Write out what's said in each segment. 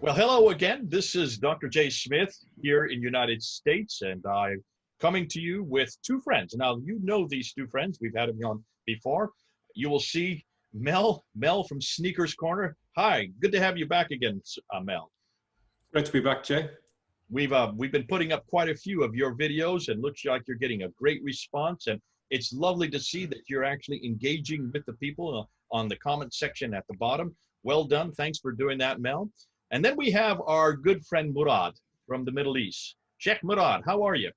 Well, hello again. This is Dr. J. Smith here in United States, and I'm coming to you with two friends. Now, you know these two friends. We've had them on before. You will see Mel from Sneakers Corner. Hi, good to have you back again, Mel. Great to be back, Jay. We've been putting up quite a few of your videos, and looks like you're getting a great response. And it's lovely to see that you're actually engaging with the people on the comment section at the bottom. Well done. Thanks for doing that, Mel. And then we have our good friend Murad from the Middle East. Sheikh Murad, how are you?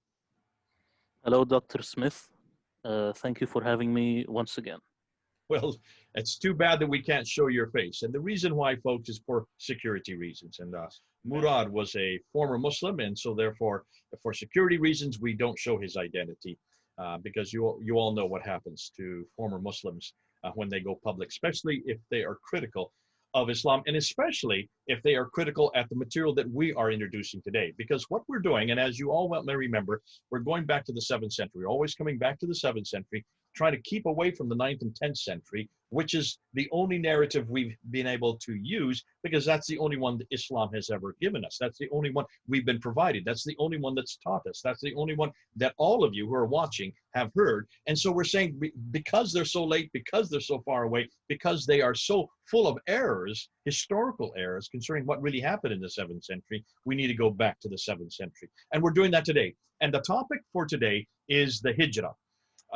Hello, Dr. Smith. Thank you for having me once again. Well, it's too bad that we can't show your face. And the reason why, folks, is for security reasons. And Murad was a former Muslim, and so therefore, for security reasons, we don't show his identity because you all know what happens to former Muslims when they go public, especially if they are critical of Islam, and especially if they are critical at the material that we are introducing today. Because what we're doing, and as you all may remember, we're going back to the 7th century, always coming back to the 7th century, trying to keep away from the 9th and 10th century, which is the only narrative we've been able to use because that's the only one that Islam has ever given us. That's the only one we've been provided. That's the only one that's taught us. That's the only one that all of you who are watching have heard. And so we're saying because they're so late, because they're so far away, because they are so full of errors, historical errors concerning what really happened in the 7th century, we need to go back to the 7th century. And we're doing that today. And the topic for today is the HIJRA.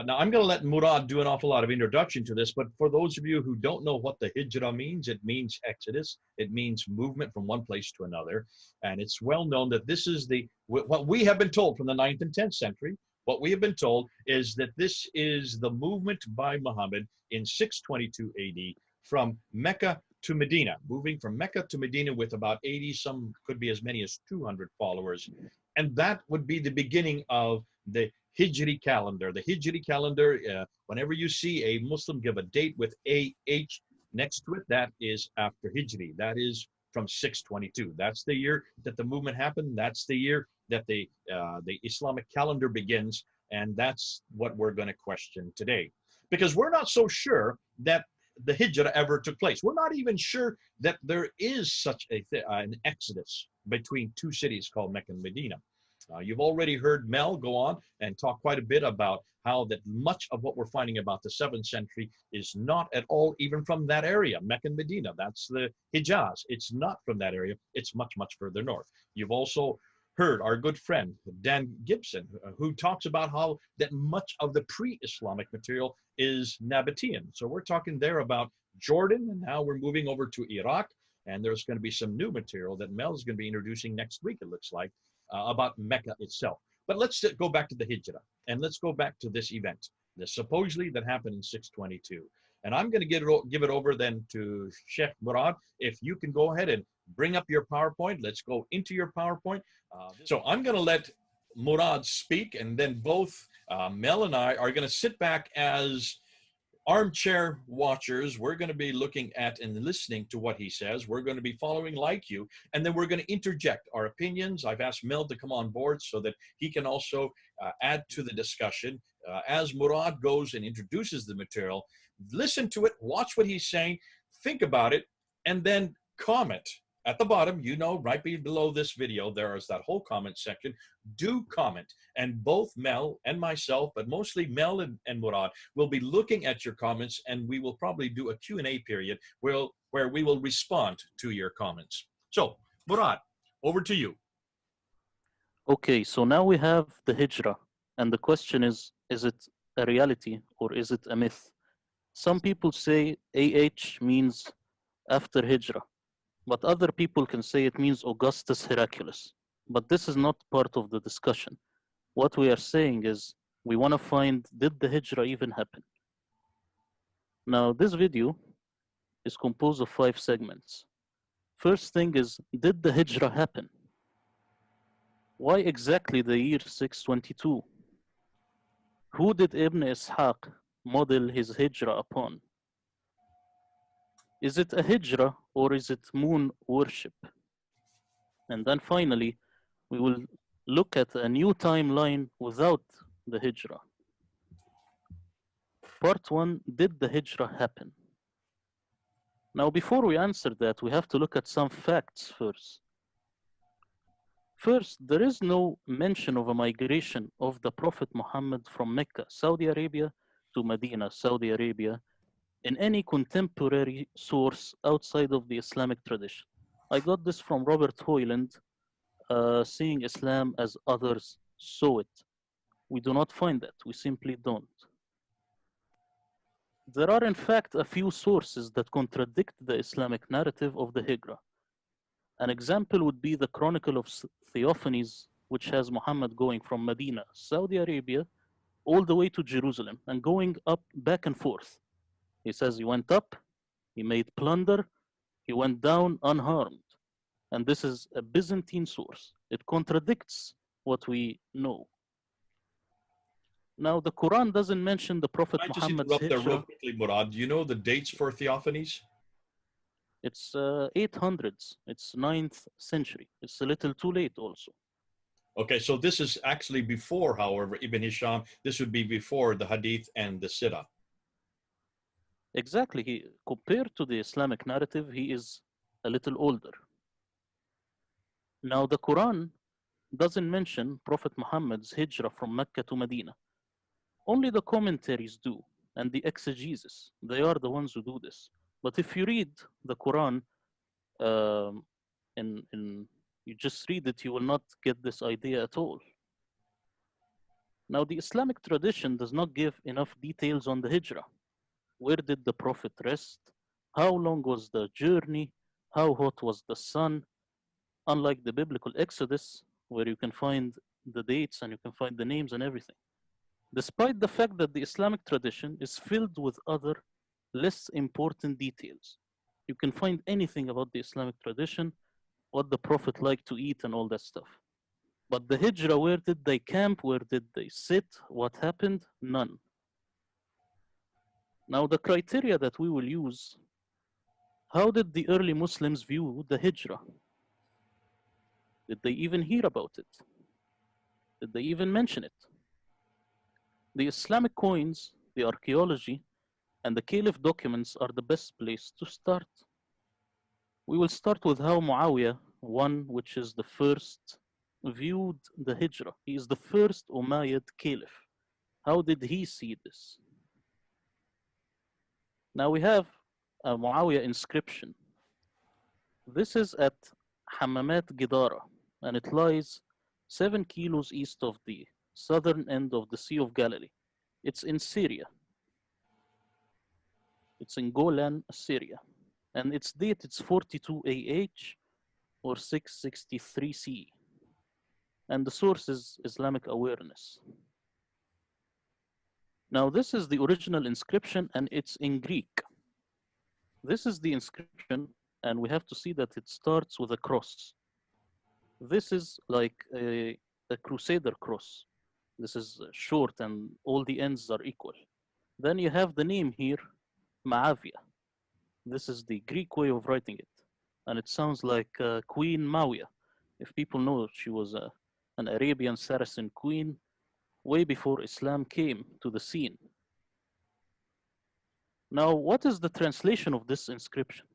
Now, I'm going to let Murad do an awful lot of introduction to this, but for those of you who don't know what the HIJRA means, it means exodus. It means movement from one place to another. And it's well known that this is what we have been told from the 9th and 10th century. What we have been told is that this is the movement by Muhammad in 622 AD from Mecca to Medina, moving from Mecca to Medina with about 80, some could be as many as 200 followers. And that would be the beginning of the Hijri calendar. The Hijri calendar, whenever you see a Muslim give a date with AH next to it, that is after Hijri. That is from 622. That's the year that the movement happened. That's the year that the Islamic calendar begins. And that's what we're going to question today. Because we're not so sure that the Hijra ever took place. We're not even sure that there is such an exodus between two cities called Mecca and Medina. You've already heard Mel go on and talk quite a bit about how that much of what we're finding about the 7th century is not at all even from that area, Mecca and Medina. That's the Hijaz. It's not from that area. It's much, much further north. You've also heard our good friend, Dan Gibson, who talks about how that much of the pre-Islamic material is Nabatean. So we're talking there about Jordan, and now we're moving over to Iraq, and there's going to be some new material that Mel is going to be introducing next week, it looks like, about Mecca itself. But let's go back to the Hijra, and let's go back to this event, this supposedly that happened in 622. And I'm going to give it over then to Sheikh Murad. If you can go ahead and bring up your PowerPoint, let's go into your PowerPoint. So I'm going to let Murad speak, and then both Mel and I are going to sit back as armchair watchers. We're going to be looking at and listening to what he says. We're going to be following like you, and then we're going to interject our opinions. I've asked Mel to come on board so that he can also add to the discussion. As Murad goes and introduces the material, listen to it, watch what he's saying, think about it, and then comment. At the bottom, you know, right below this video, there is that whole comment section. Do comment. And both Mel and myself, but mostly Mel and Murad, will be looking at your comments, and we will probably do a Q&A period where we will respond to your comments. So, Murad, over to you. Okay, so now we have the Hijra. And the question is it a reality or is it a myth? Some people say AH means after Hijra. But other people can say it means Augustus Hercules. But this is not part of the discussion. What we are saying is we want to find, did the Hijra even happen? Now, this video is composed of 5 segments. First thing is, did the Hijra happen? Why exactly the year 622? Who did Ibn Ishaq model his Hijra upon? Is it a Hijra or is it moon worship? And then finally, we will look at a new timeline without the Hijra. Part 1, did the Hijra happen? Now, before we answer that, we have to look at some facts first. First, there is no mention of a migration of the Prophet Muhammad from Mecca, Saudi Arabia, to Medina, Saudi Arabia, in any contemporary source outside of the Islamic tradition. I got this from Robert Hoyland, Seeing Islam as Others Saw It. We do not find that, we simply don't. There are in fact a few sources that contradict the Islamic narrative of the Hijra. An example would be the Chronicle of Theophanies, which has Muhammad going from Medina, Saudi Arabia, all the way to Jerusalem and going up back and forth. He says he went up, he made plunder, he went down unharmed. And this is a Byzantine source. It contradicts what we know. Now, the Quran doesn't mention the Prophet Can I just Muhammad's interrupt there real hijrah. quickly, Murad? Do you know the dates for Theophanies? It's 800s. It's 9th century. It's a little too late also. Okay, so this is actually before, however, Ibn Hisham, this would be before the Hadith and the Sirah. Exactly. Compared to the Islamic narrative, he is a little older. Now, the Quran doesn't mention Prophet Muhammad's hijrah from Mecca to Medina. Only the commentaries do, and the exegesis. They are the ones who do this. But if you read the Quran, you just read it, you will not get this idea at all. Now, the Islamic tradition does not give enough details on the hijrah. Where did the Prophet rest? How long was the journey? How hot was the sun? Unlike the biblical Exodus, where you can find the dates and you can find the names and everything. Despite the fact that the Islamic tradition is filled with other less important details. You can find anything about the Islamic tradition, what the Prophet liked to eat and all that stuff. But the Hijrah, where did they camp? Where did they sit? What happened? None. Now, the criteria that we will use, how did the early Muslims view the Hijrah? Did they even hear about it? Did they even mention it? The Islamic coins, the archaeology, and the Caliph documents are the best place to start. We will start with how Muawiyah, which is the first, viewed the Hijrah. He is the first Umayyad Caliph. How did he see this? Now we have a Muawiyah inscription. This is at Hammamat Gidara, and it lies 7 kilos east of the southern end of the Sea of Galilee. It's in Syria. It's in Golan, Syria. And its date, it's 42 AH or 663 CE. And the source is Islamic Awareness. Now, this is the original inscription, and it's in Greek. This is the inscription, and we have to see that it starts with a cross. This is like a crusader cross. This is short, and all the ends are equal. Then you have the name here, Ma'avia. This is the Greek way of writing it. And it sounds like Queen Mawiyah. If people know, she was an Arabian Saracen queen way before Islam came to the scene. Now, what is the translation of this inscription?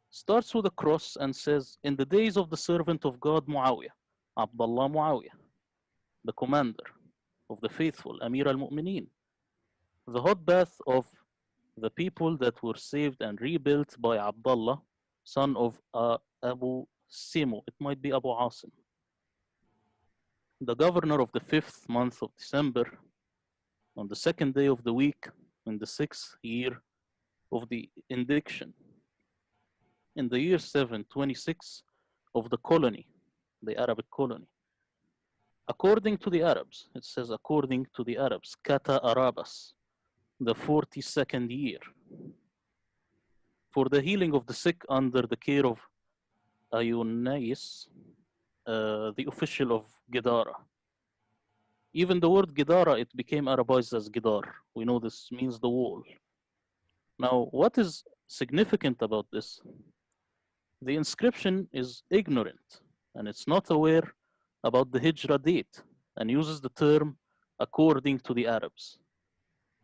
Starts with a cross and says, in the days of the servant of God Muawiyah, Abdullah Muawiyah, the commander of the faithful, Amir al-Mu'mineen, the hot bath of the people that were saved and rebuilt by Abdullah, son of Abu Simu. It might be Abu Asim. The governor of the 5th month of December, on the 2nd day of the week, in the 6th year of the indiction, in the year 726 of the colony, the Arabic colony. According to the Arabs, it says according to the Arabs, Kata Arabas, the 42nd year, for the healing of the sick under the care of Ayunais, the official of Gidara. Even the word Gidara, it became Arabized as Gidar. We know this means the wall. Now, what is significant about this? The inscription is ignorant, and it's not aware about the Hijrah date, and uses the term according to the Arabs.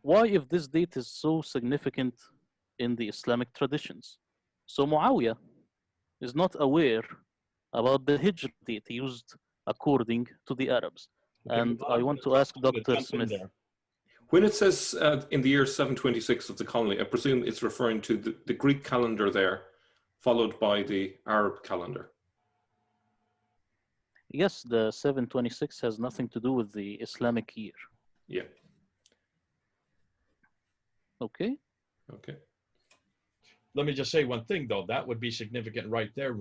Why, if this date is so significant, in the Islamic traditions. So Muawiyah is not aware about the Hijra date used according to the Arabs. Okay, And Murad, I I'm want gonna to ask I'm gonna Dr. jump in Smith. there. When it says in the year 726 of the colony, I presume it's referring to the Greek calendar there, followed by the Arab calendar. Yes, the 726 has nothing to do with the Islamic year. Yeah. Okay. Okay. Let me just say one thing, though. That would be significant right there,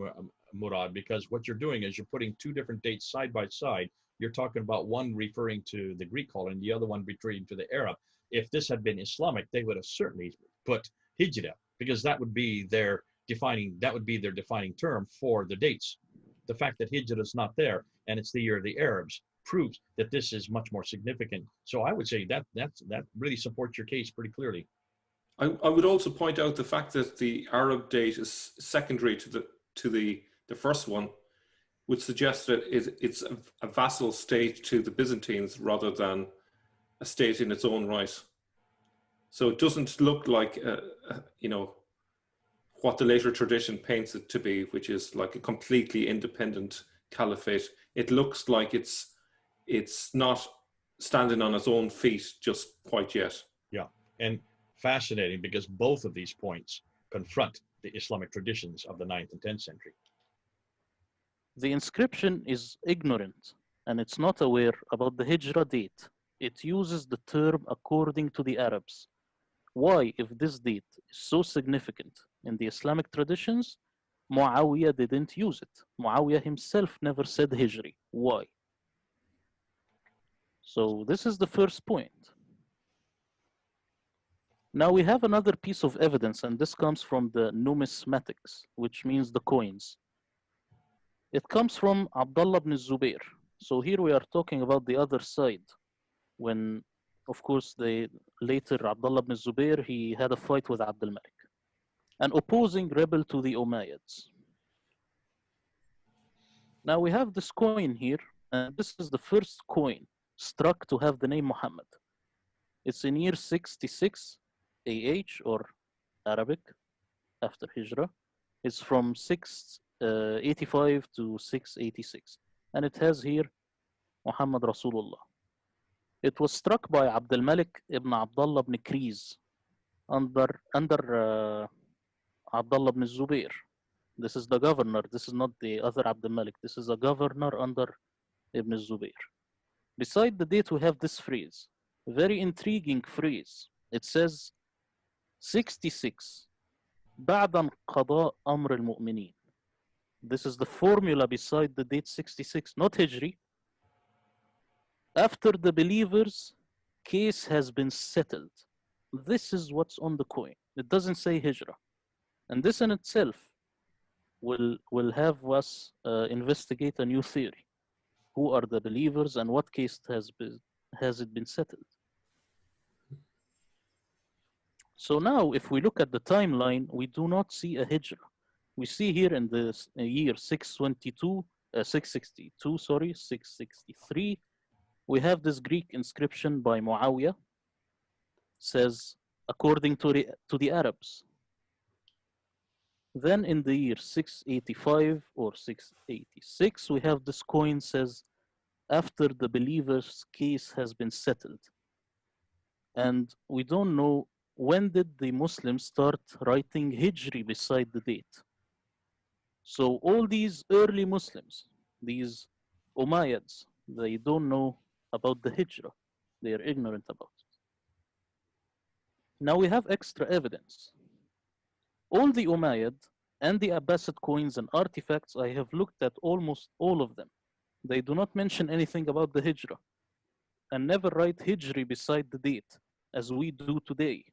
Murad, because what you're doing is you're putting two different dates side by side. You're talking about one referring to the Greek calendar and the other one referring to the Arab. If this had been Islamic, they would have certainly put Hijra, because that would be their defining term for the dates. The fact that Hijra is not there and it's the year of the Arabs proves that this is much more significant. So I would say that really supports your case pretty clearly. I would also point out the fact that the Arab date is secondary to the first one, would suggest that it's a vassal state to the Byzantines rather than a state in its own right. So it doesn't look like you know, what the later tradition paints it to be, which is like a completely independent caliphate. It looks like it's not standing on its own feet just quite yet. Yeah, and fascinating because both of these points confront the Islamic traditions of the 9th and 10th century. The inscription is ignorant and it's not aware about the Hijra date. It uses the term according to the Arabs. Why, if this date is so significant in the Islamic traditions, Muawiyah didn't use it? Muawiyah himself never said Hijri. Why? So this is the first point. Now we have another piece of evidence, and this comes from the numismatics, which means the coins. It comes from Abdullah ibn Zubair. So here we are talking about the other side. When, of course, later Abdullah ibn Zubair, he had a fight with Abdul Malik, an opposing rebel to the Umayyads. Now we have this coin here, and this is the first coin struck to have the name Muhammad. It's in year 66 AH, or Arabic, after Hijra. It's from 685 to 686. And it has here Muhammad Rasulullah. It was struck by Abdul Malik ibn Abdullah ibn Kriz under Abdullah ibn Zubair. This is the governor. This is not the other Abdul Malik. This is a governor under Ibn Zubair. Beside the date, we have this phrase, a very intriguing phrase. It says 66 بعد انقضاء أمر المؤمنين. This is the formula beside the date 66, not Hijri. After the believers' case has been settled. This is what's on the coin. It doesn't say Hijra. And this in itself will have us investigate a new theory. Who are the believers and what case has it been settled? So now, if we look at the timeline, we do not see a Hijra. We see here in the year 663, we have this Greek inscription by Muawiyah, says, according to the Arabs. Then in the year 685 or 686, we have this coin says, after the believer's case has been settled. And we don't know when did the Muslims start writing Hijri beside the date. So all these early Muslims, these Umayyads, they don't know about the Hijra. They are ignorant about it. Now we have extra evidence. All the Umayyad and the Abbasid coins and artifacts, I have looked at almost all of them. They do not mention anything about the Hijra and never write Hijri beside the date as we do today.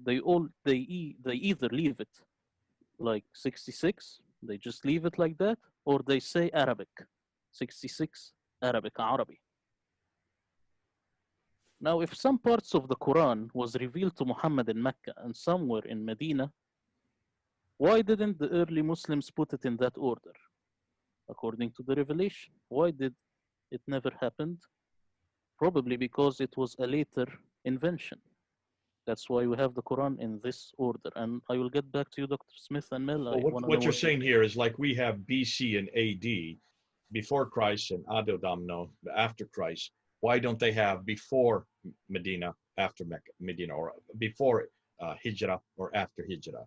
They either leave it like 66, they just leave it like that, or they say Arabic, 66 Arabic, Arabi. Now, if some parts of the Quran was revealed to Muhammad in Mecca and somewhere in Medina, why didn't the early Muslims put it in that order? According to the revelation, why did it never happened? Probably because it was a later invention. That's why we have the Quran in this order. And I will get back to you, Dr. Smith and Mel. I Well, want to know what you're what you saying think. here is like we have BC and AD, before Christ, and Adodamno, after Christ. Why don't they have before Medina, after Mecca, Medina, or before Hijra or after Hijra?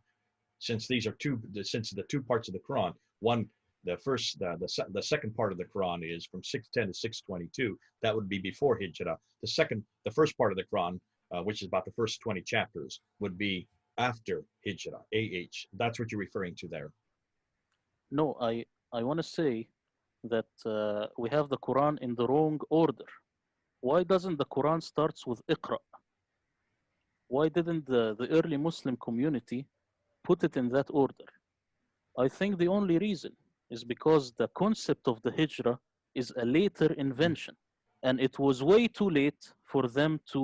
Since these are since the two parts of the Quran, one, the second part of the Quran is from 610 to 622. That would be before Hijra. The first part of the Quran, which is about the first 20 chapters, would be after Hijra, AH. That's what you're referring to there. No, I want to say that we have the Quran in the wrong order. Why doesn't the Quran starts with Iqra? Why didn't the early Muslim community put it in that order? I think the only reason is because the concept of the Hijrah is a later invention. And it was way too late for them to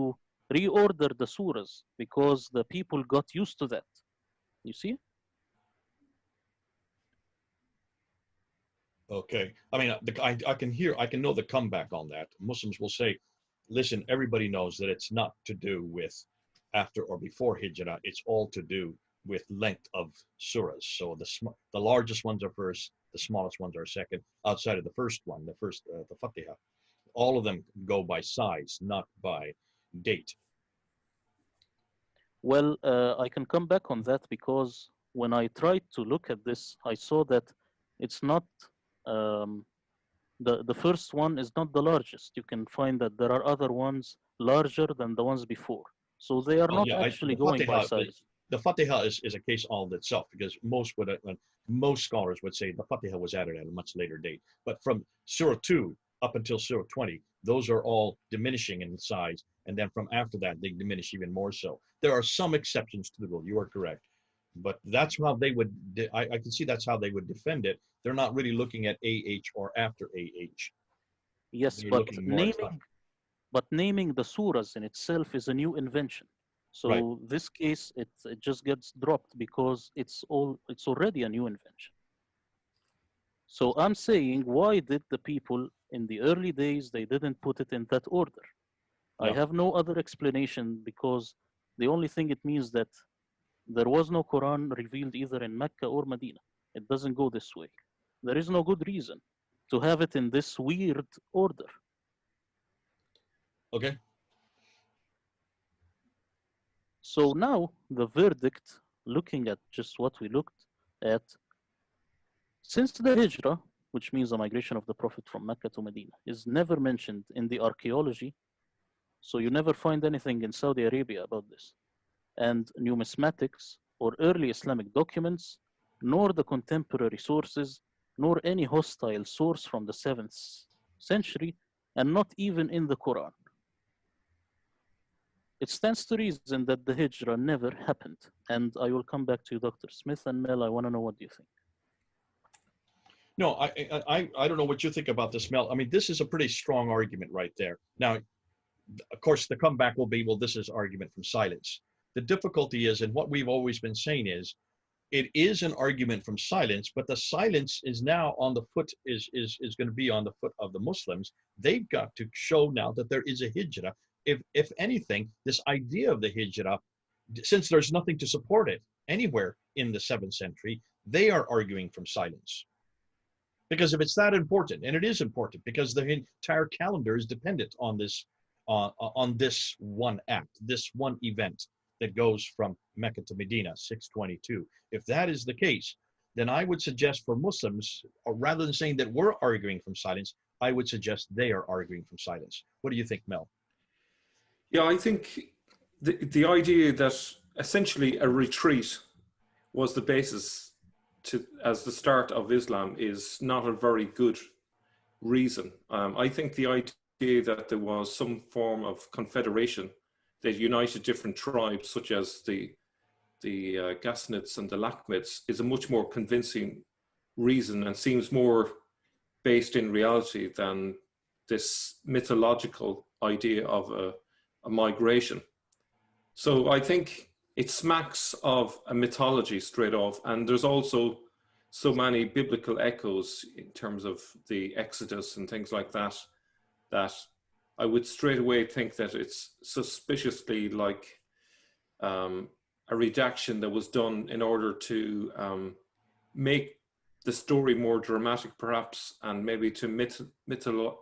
reorder the surahs because the people got used to that. You see? Okay. I mean, I can know the comeback on that. Muslims will say, listen, everybody knows that it's not to do with after or before Hijrah. It's all to do with length of surahs. So the largest ones are first, the smallest ones are second, outside of the first one, the Fatiha. All of them go by size, not by date. Well, I can come back on that because when I tried to look at this, I saw that it's not um, the first one is not the largest. You can find that there are other ones larger than the ones before. So they are Oh not yeah, actually going by size. the Fatiha is a case all in itself because most scholars would say the Fatiha was added at a much later date. But from Surah 2 up until Surah 20, those are all diminishing in size, and then from after that they diminish even more so. There are some exceptions to the rule. You are correct, but that's how they would. I can see that's how they would defend it. They're not really looking at AH or after AH. Yes, They're looking more at time. but naming the surahs in itself is a new invention. Right. So this case, it just gets dropped because it's already a new invention. So I'm saying, why did the people in the early days, they didn't put it in that order? I Yeah. have no other explanation because the only thing it means that there was no Quran revealed either in Mecca or Medina. It doesn't go this way. There is no good reason to have it in this weird order. Okay. So now the verdict, looking at just what we looked at, since the Hijrah, which means the migration of the Prophet from Mecca to Medina, is never mentioned in the archaeology, so you never find anything in Saudi Arabia about this, and numismatics or early Islamic documents, nor the contemporary sources, nor any hostile source from the 7th century, and not even in the Quran. It stands to reason that the Hijrah never happened. And I will come back to you, Dr. Smith and Mel. I want to know what you think. No, I don't know what you think about this, Mel. I mean, this is a pretty strong argument right there. Now, of course, the comeback will be, well, this is argument from silence. The difficulty is, and what we've always been saying is, it is an argument from silence, but the silence is now on the foot, is going to be on the foot of the Muslims. They've got to show now that there is a hijrah. If anything, this idea of the hijrah, since there's nothing to support it anywhere in the 7th century, they are arguing from silence. Because if it's that important, and it is important, because the entire calendar is dependent on this one act, this one event that goes from Mecca to Medina, 622. If that is the case, then I would suggest for Muslims, or rather than saying that we're arguing from silence, I would suggest they are arguing from silence. What do you think, Mel? Yeah, I think the idea that essentially a retreat was the basis as the start of Islam is not a very good reason. I think the idea that there was some form of confederation that united different tribes, such as the Ghassanids and the Lakhmids, is a much more convincing reason and seems more based in reality than this mythological idea of a migration. So I think it smacks of a mythology straight off, and there's also so many biblical echoes in terms of the Exodus and things like that, that I would straight away think that it's suspiciously like a redaction that was done in order to make the story more dramatic, perhaps, and maybe to Mythologize.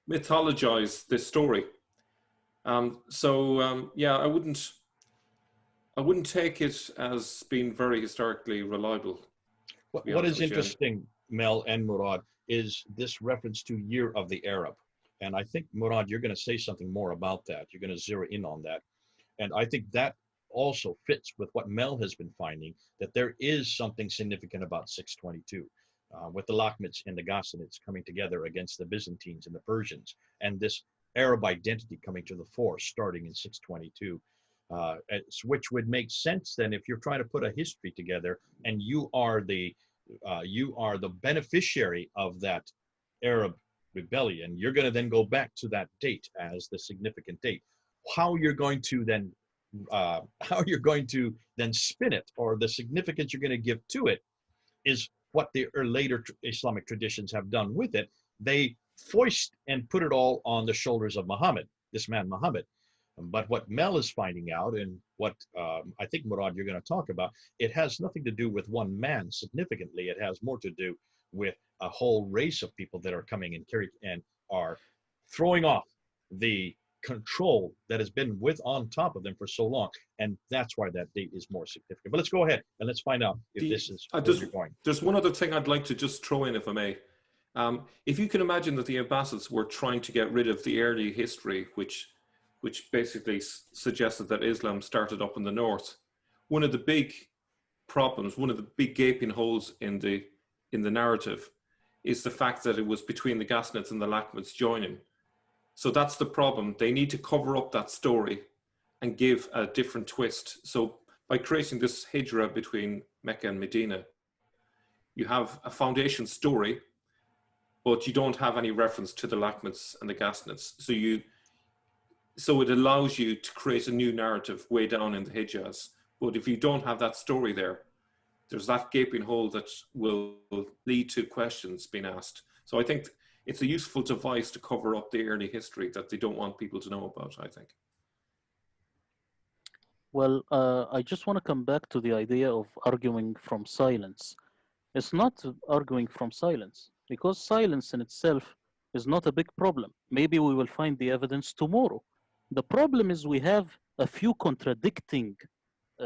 mythologize this story. Yeah, I wouldn't take it as being very historically reliable. What is interesting, Mel and Murad, is this reference to Year of the Arab. And I think, Murad, you're going to say something more about that. You're going to zero in on that. And I think that also fits with what Mel has been finding, that there is something significant about 622, with the Lakhmids and the Ghassanids coming together against the Byzantines and the Persians, and this Arab identity coming to the fore starting in 622. Which would make sense then if you're trying to put a history together and you are the beneficiary of that Arab rebellion. You're going to then go back to that date as the significant date. How you're going to then spin it, or the significance you're going to give to it, is what the later Islamic traditions have done with it. They foist and put it all on the shoulders of Muhammad, this man Muhammad. But what Mel is finding out, and what I think, Murad, you're going to talk about, it has nothing to do with one man significantly. It has more to do with a whole race of people that are coming and are throwing off the control that has been on top of them for so long. And that's why that date is more significant. But let's go ahead and let's find out if this is where you're going. There's one other thing I'd like to just throw in, if I may. If you can imagine that the Abbasids were trying to get rid of the early history, which basically suggested that Islam started up in the north. One of the big problems, one of the big gaping holes in the narrative, is the fact that it was between the Ghassanids and the Lakhmids joining. So that's the problem. They need to cover up that story and give a different twist. So by creating this HIJRA between Mecca and Medina, you have a foundation story, but you don't have any reference to the Lakhmids and the Ghassanids. So it allows you to create a new narrative way down in the Hijaz. But if you don't have that story there's that gaping hole that will lead to questions being asked. So I think it's a useful device to cover up the early history that they don't want people to know about, I think. Well, I just want to come back to the idea of arguing from silence. It's not arguing from silence, because silence in itself is not a big problem. Maybe we will find the evidence tomorrow. The problem is we have a few contradicting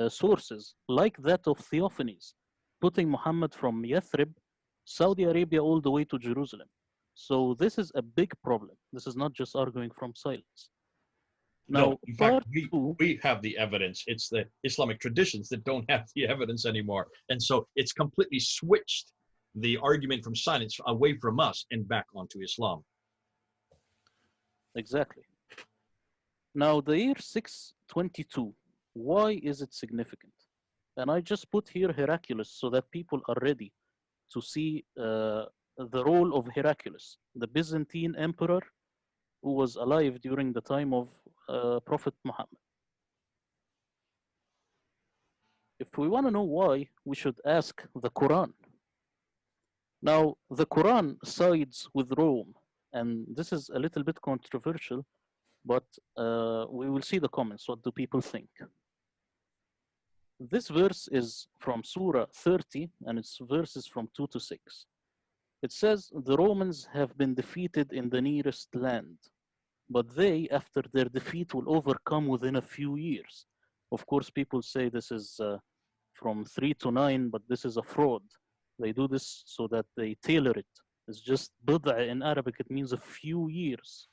sources, like that of Theophanes, putting Muhammad from Yathrib, Saudi Arabia, all the way to Jerusalem. So this is a big problem. This is not just arguing from silence. Now, no, in fact, we have the evidence. It's the Islamic traditions that don't have the evidence anymore. And so it's completely switched the argument from silence away from us and back onto Islam. Exactly. Now, the year 622, why is it significant? And I just put here Heraclius so that people are ready to see the role of Heraclius, the Byzantine emperor who was alive during the time of Prophet Muhammad. If we want to know why, we should ask the Quran. Now, the Quran sides with Rome, and this is a little bit controversial, but we will see the comments. What do people think? This verse is from Surah 30, and its verses from 2 to 6. It says, the Romans have been defeated in the nearest land, but they, after their defeat, will overcome within a few years. Of course, people say this is from 3 to 9, but this is a fraud. They do this so that they tailor it. It's just bid'a in Arabic. It means a few years.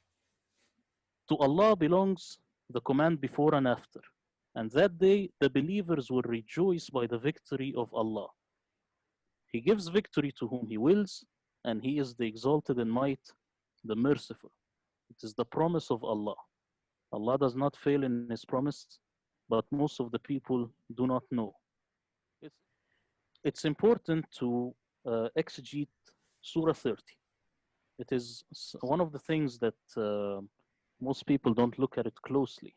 To Allah belongs the command before and after. And that day, the believers will rejoice by the victory of Allah. He gives victory to whom He wills, and He is the exalted in might, the merciful. It is the promise of Allah. Allah does not fail in His promise, but most of the people do not know. It's important to exegete Surah 30. It is one of the things that most people don't look at it closely.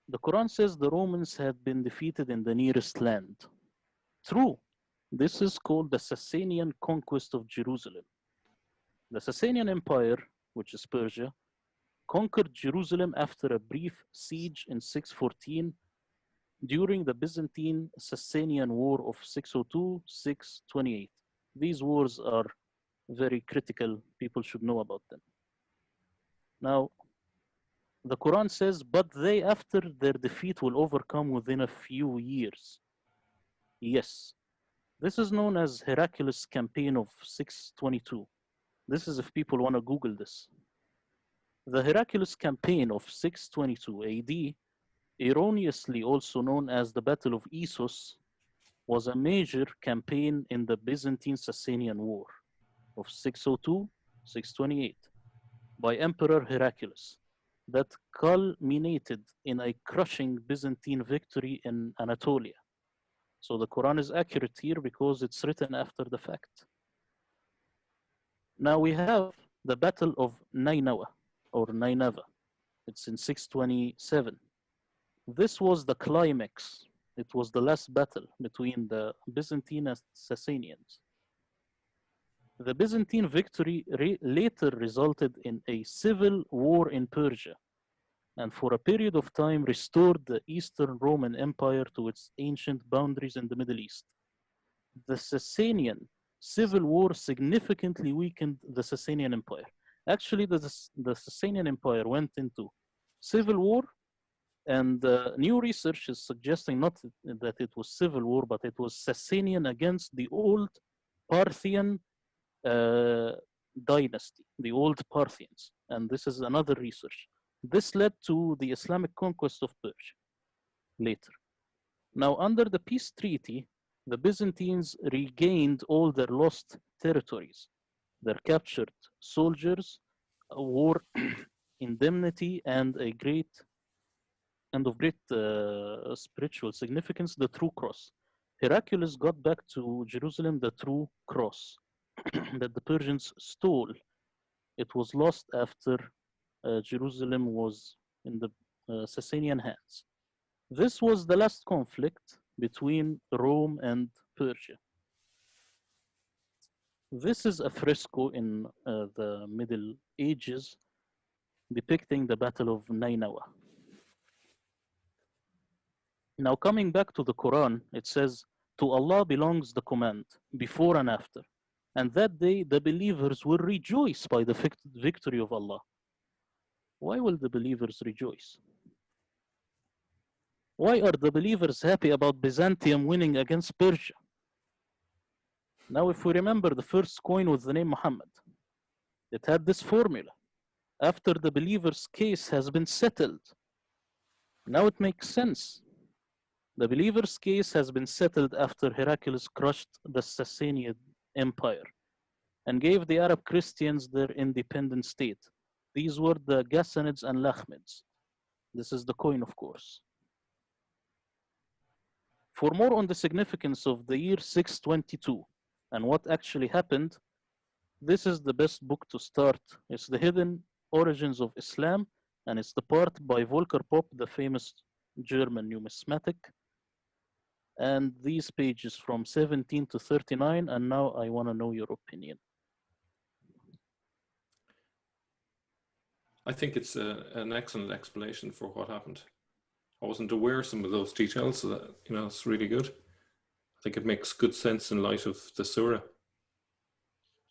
The Quran says the Romans had been defeated in the nearest land. True. This is called the Sasanian conquest of Jerusalem. The Sasanian Empire, which is Persia, conquered Jerusalem after a brief siege in 614 during the Byzantine Sasanian War of 602-628. These wars are very critical. People should know about them. Now, the Quran says, but they, after their defeat, will overcome within a few years. Yes, this is known as Heraclius campaign of 622. This is if people want to Google this. The Heraclius campaign of 622 AD, erroneously also known as the Battle of Issus, was a major campaign in the Byzantine Sasanian War of 602-628 by Emperor Heraclius that culminated in a crushing Byzantine victory in Anatolia. So the Quran is accurate here because it's written after the fact. Now we have the Battle of Nainawa or Nineveh. It's in 627. This was the climax. It was the last battle between the Byzantine and Sasanians. The Byzantine victory later resulted in a civil war in Persia, and for a period of time restored the Eastern Roman Empire to its ancient boundaries in the Middle East. The Sasanian civil war significantly weakened the Sasanian Empire. Actually, the Sasanian Empire went into civil war, and new research is suggesting not that it was civil war, but it was Sasanian against the old Parthian dynasty, the old Parthians. And this is another research. This led to the Islamic conquest of Persia later. Now, under the peace treaty, the Byzantines regained all their lost territories, their captured soldiers, a war indemnity, and of great spiritual significance, the true cross. Heraclius got back to Jerusalem the true cross that the Persians stole. It was lost after Jerusalem was in the Sasanian hands. This was the last conflict between Rome and Persia. This is a fresco in the Middle Ages depicting the Battle of Nainawa. Now, coming back to the Quran, it says, to Allah belongs the command, before and after. And that day, the believers will rejoice by the victory of Allah. Why will the believers rejoice? Why are the believers happy about Byzantium winning against Persia? Now, if we remember the first coin with the name Muhammad, it had this formula. After the believer's case has been settled, now it makes sense. The believer's case has been settled after Heraclius crushed the Sasanian Empire and gave the Arab Christians their independent state. These were the Ghassanids and Lakhmids. This is the coin, of course. For more on the significance of the year 622 and what actually happened, this is the best book to start. It's The Hidden Origins of Islam, and it's the part by Volker Popp, the famous German numismatic. And these pages from 17 to 39, and now I want to know your opinion. I think it's an excellent explanation for what happened. I wasn't aware of some of those details, so that, it's really good. I think it makes good sense in light of the surah.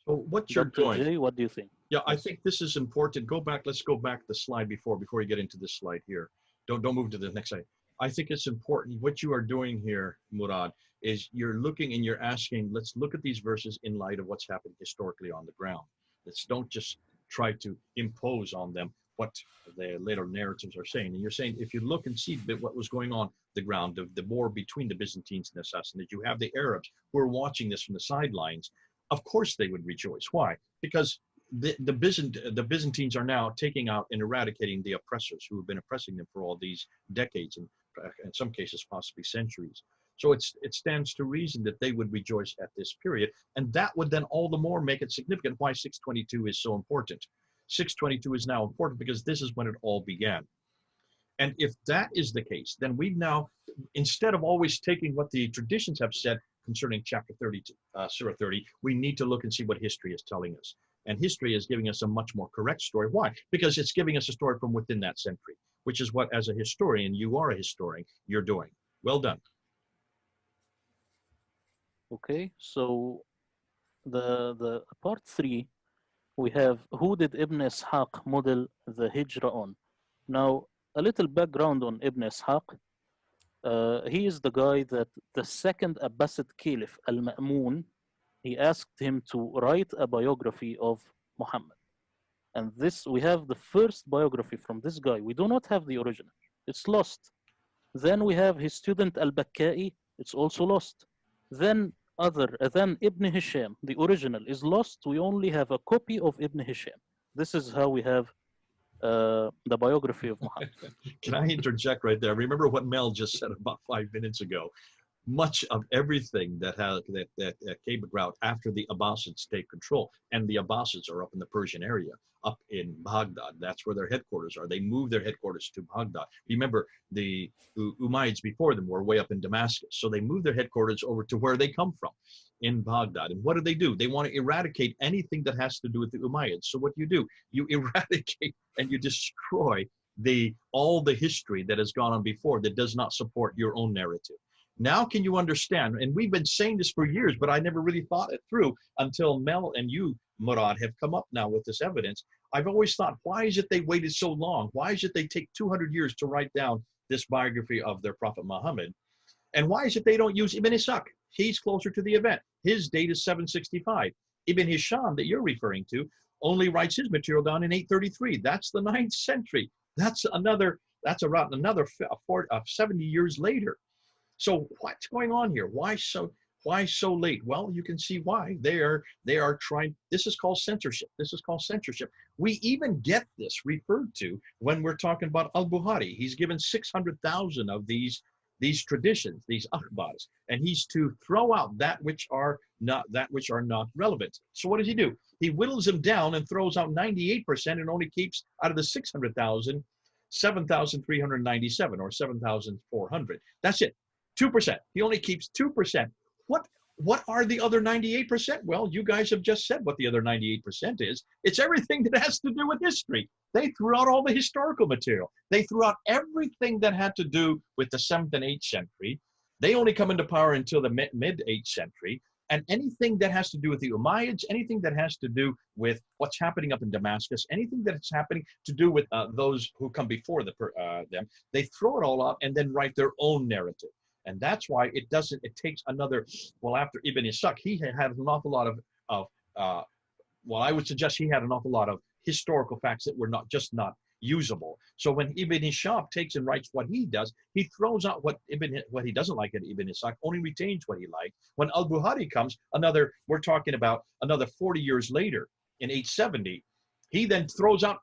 So what you're doing, Jay, what do you think? Yeah, I think this is important. Let's go back the slide before you get into this slide here. Don't move to the next slide. I think it's important. What you are doing here, Murad, is you're looking and you're asking, let's look at these verses in light of what's happened historically on the ground. Don't just try to impose on them what the later narratives are saying. And you're saying, if you look and see what was going on the ground, the war between the Byzantines and the Sassanids, you have the Arabs who are watching this from the sidelines. Of course they would rejoice. Why? Because the Byzantines are now taking out and eradicating the oppressors who have been oppressing them for all these decades, and in some cases possibly centuries. So it stands to reason that they would rejoice at this period, and that would then all the more make it significant why 622 is so important. 622 is now important because this is when it all began. And if that is the case, then we now, instead of always taking what the traditions have said concerning chapter 30, Surah 30, we need to look and see what history is telling us. And history is giving us a much more correct story. Why? Because it's giving us a story from within that century, which is what, as a historian, you are a historian, you're doing. Well done. Okay, so the part 3, we have who did Ibn Ishaq model the Hijra on? Now, a little background on Ibn Ishaq. He is the guy that the second Abbasid Caliph, Al-Ma'mun, he asked him to write a biography of Muhammad. And this, we have the first biography from this guy. We do not have the original. It's lost. Then we have his student Al-Bakkai. It's also lost. Then Ibn Hisham, the original, is lost. We only have a copy of Ibn Hisham. This is how we have the biography of Muhammad. Can I interject right there? Remember what Mel just said about 5 minutes ago. Much of everything that came about after the Abbasids take control, and the Abbasids are up in the Persian area, up in Baghdad. That's where their headquarters are. They moved their headquarters to Baghdad. Remember, the Umayyads before them were way up in Damascus. So they moved their headquarters over to where they come from, in Baghdad. And what do? They want to eradicate anything that has to do with the Umayyads. So what do? You eradicate and you destroy all the history that has gone on before that does not support your own narrative. Now can you understand? And we've been saying this for years, but I never really thought it through until Mel and you, Murad, have come up now with this evidence. I've always thought, why is it they waited so long? Why is it they take 200 years to write down this biography of their Prophet Muhammad? And why is it they don't use Ibn Ishaq? He's closer to the event. His date is 765. Ibn Hisham that you're referring to only writes his material down in 833. That's the 9th century. That's around another 70 years later. So what's going on here? Why so late? Well, you can see why. They are trying. This is called censorship. This is called censorship. We even get this referred to when we're talking about al-Bukhari. He's given 600,000 of these traditions, these akhbars, and he's to throw out that which are not relevant. So what does he do? He whittles them down and throws out 98% and only keeps out of the 600,000, 7,397 or 7,400. That's it. 2%. He only keeps 2%. What are the other 98%? Well, you guys have just said what the other 98% is. It's everything that has to do with history. They threw out all the historical material. They threw out everything that had to do with the 7th and 8th century. They only come into power until the mid-8th century. And anything that has to do with the Umayyads, anything that has to do with what's happening up in Damascus, anything that's happening to do with those who come before them, they throw it all out and then write their own narrative. And that's why it takes another, well, after Ibn Ishaq, he had an awful lot I would suggest he had an awful lot of historical facts that were not usable. So when Ibn Ishaq takes and writes what he does, he throws out what he doesn't like at Ibn Ishaq, only retains what he liked. When al-Bukhari comes, we're talking about another 40 years later in 870, he then throws out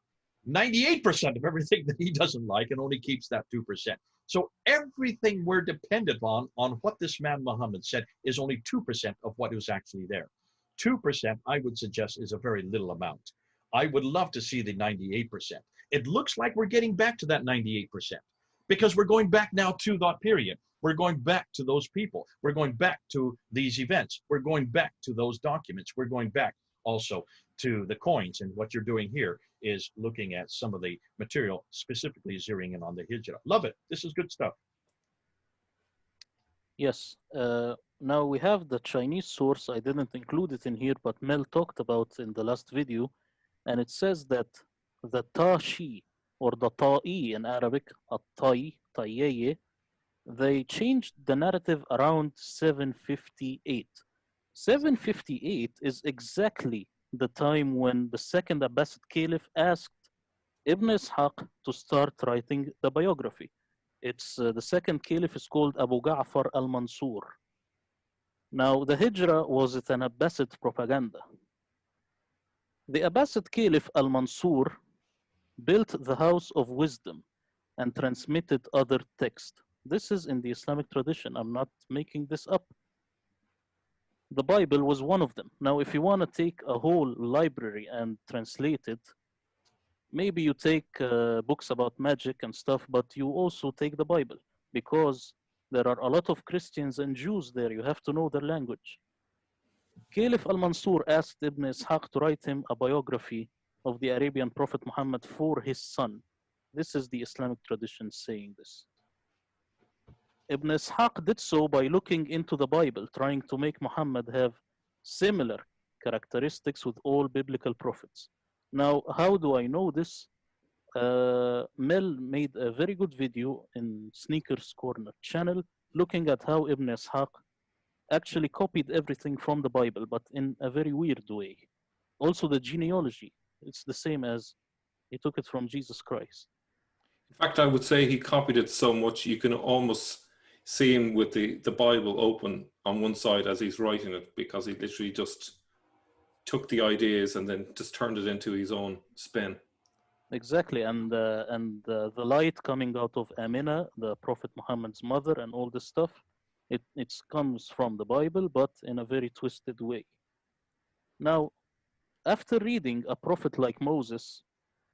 98% of everything that he doesn't like and only keeps that 2%. So everything we're dependent on what this man Muhammad said is only 2% of what was actually there. 2%, I would suggest, is a very little amount. I would love to see the 98%. It looks like we're getting back to that 98% because we're going back now to that period. We're going back to those people. We're going back to these events. We're going back to those documents. We're going back also to the coins. And what you're doing here is looking at some of the material, specifically zeroing in on the Hijra. Love it. This is good stuff. Yes. Now we have the Chinese source. I didn't include it in here, but Mel talked about in the last video. And it says that the Tashi, or the Ta'i in Arabic, Ta'i, they changed the narrative around 758. 758 is exactly the time when the second Abbasid Caliph asked Ibn Ishaq to start writing the biography. It's the second Caliph is called Abu Ja'far al-Mansur. Now the Hijra was an Abbasid propaganda. The Abbasid Caliph al-Mansur built the House of Wisdom and transmitted other texts. This is in the Islamic tradition. I'm not making this up. The Bible was one of them. Now, if you want to take a whole library and translate it, maybe you take books about magic and stuff, but you also take the Bible because there are a lot of Christians and Jews there. You have to know their language. Caliph al-Mansur asked Ibn Ishaq to write him a biography of the Arabian Prophet Muhammad for his son. This is the Islamic tradition saying this. Ibn Ishaq did so by looking into the Bible, trying to make Muhammad have similar characteristics with all biblical prophets. Now, how do I know this? Mel made a very good video in Sneakers Corner channel looking at how Ibn Ishaq actually copied everything from the Bible, but in a very weird way. Also, the genealogy, it's the same as he took it from Jesus Christ. In fact, I would say he copied it so much you can almost see him with the Bible open on one side as he's writing it, because he literally just took the ideas and then just turned it into his own spin. Exactly, and the light coming out of Amina, the Prophet Muhammad's mother, and all this stuff, it comes from the Bible, but in a very twisted way. Now, after reading a prophet like Moses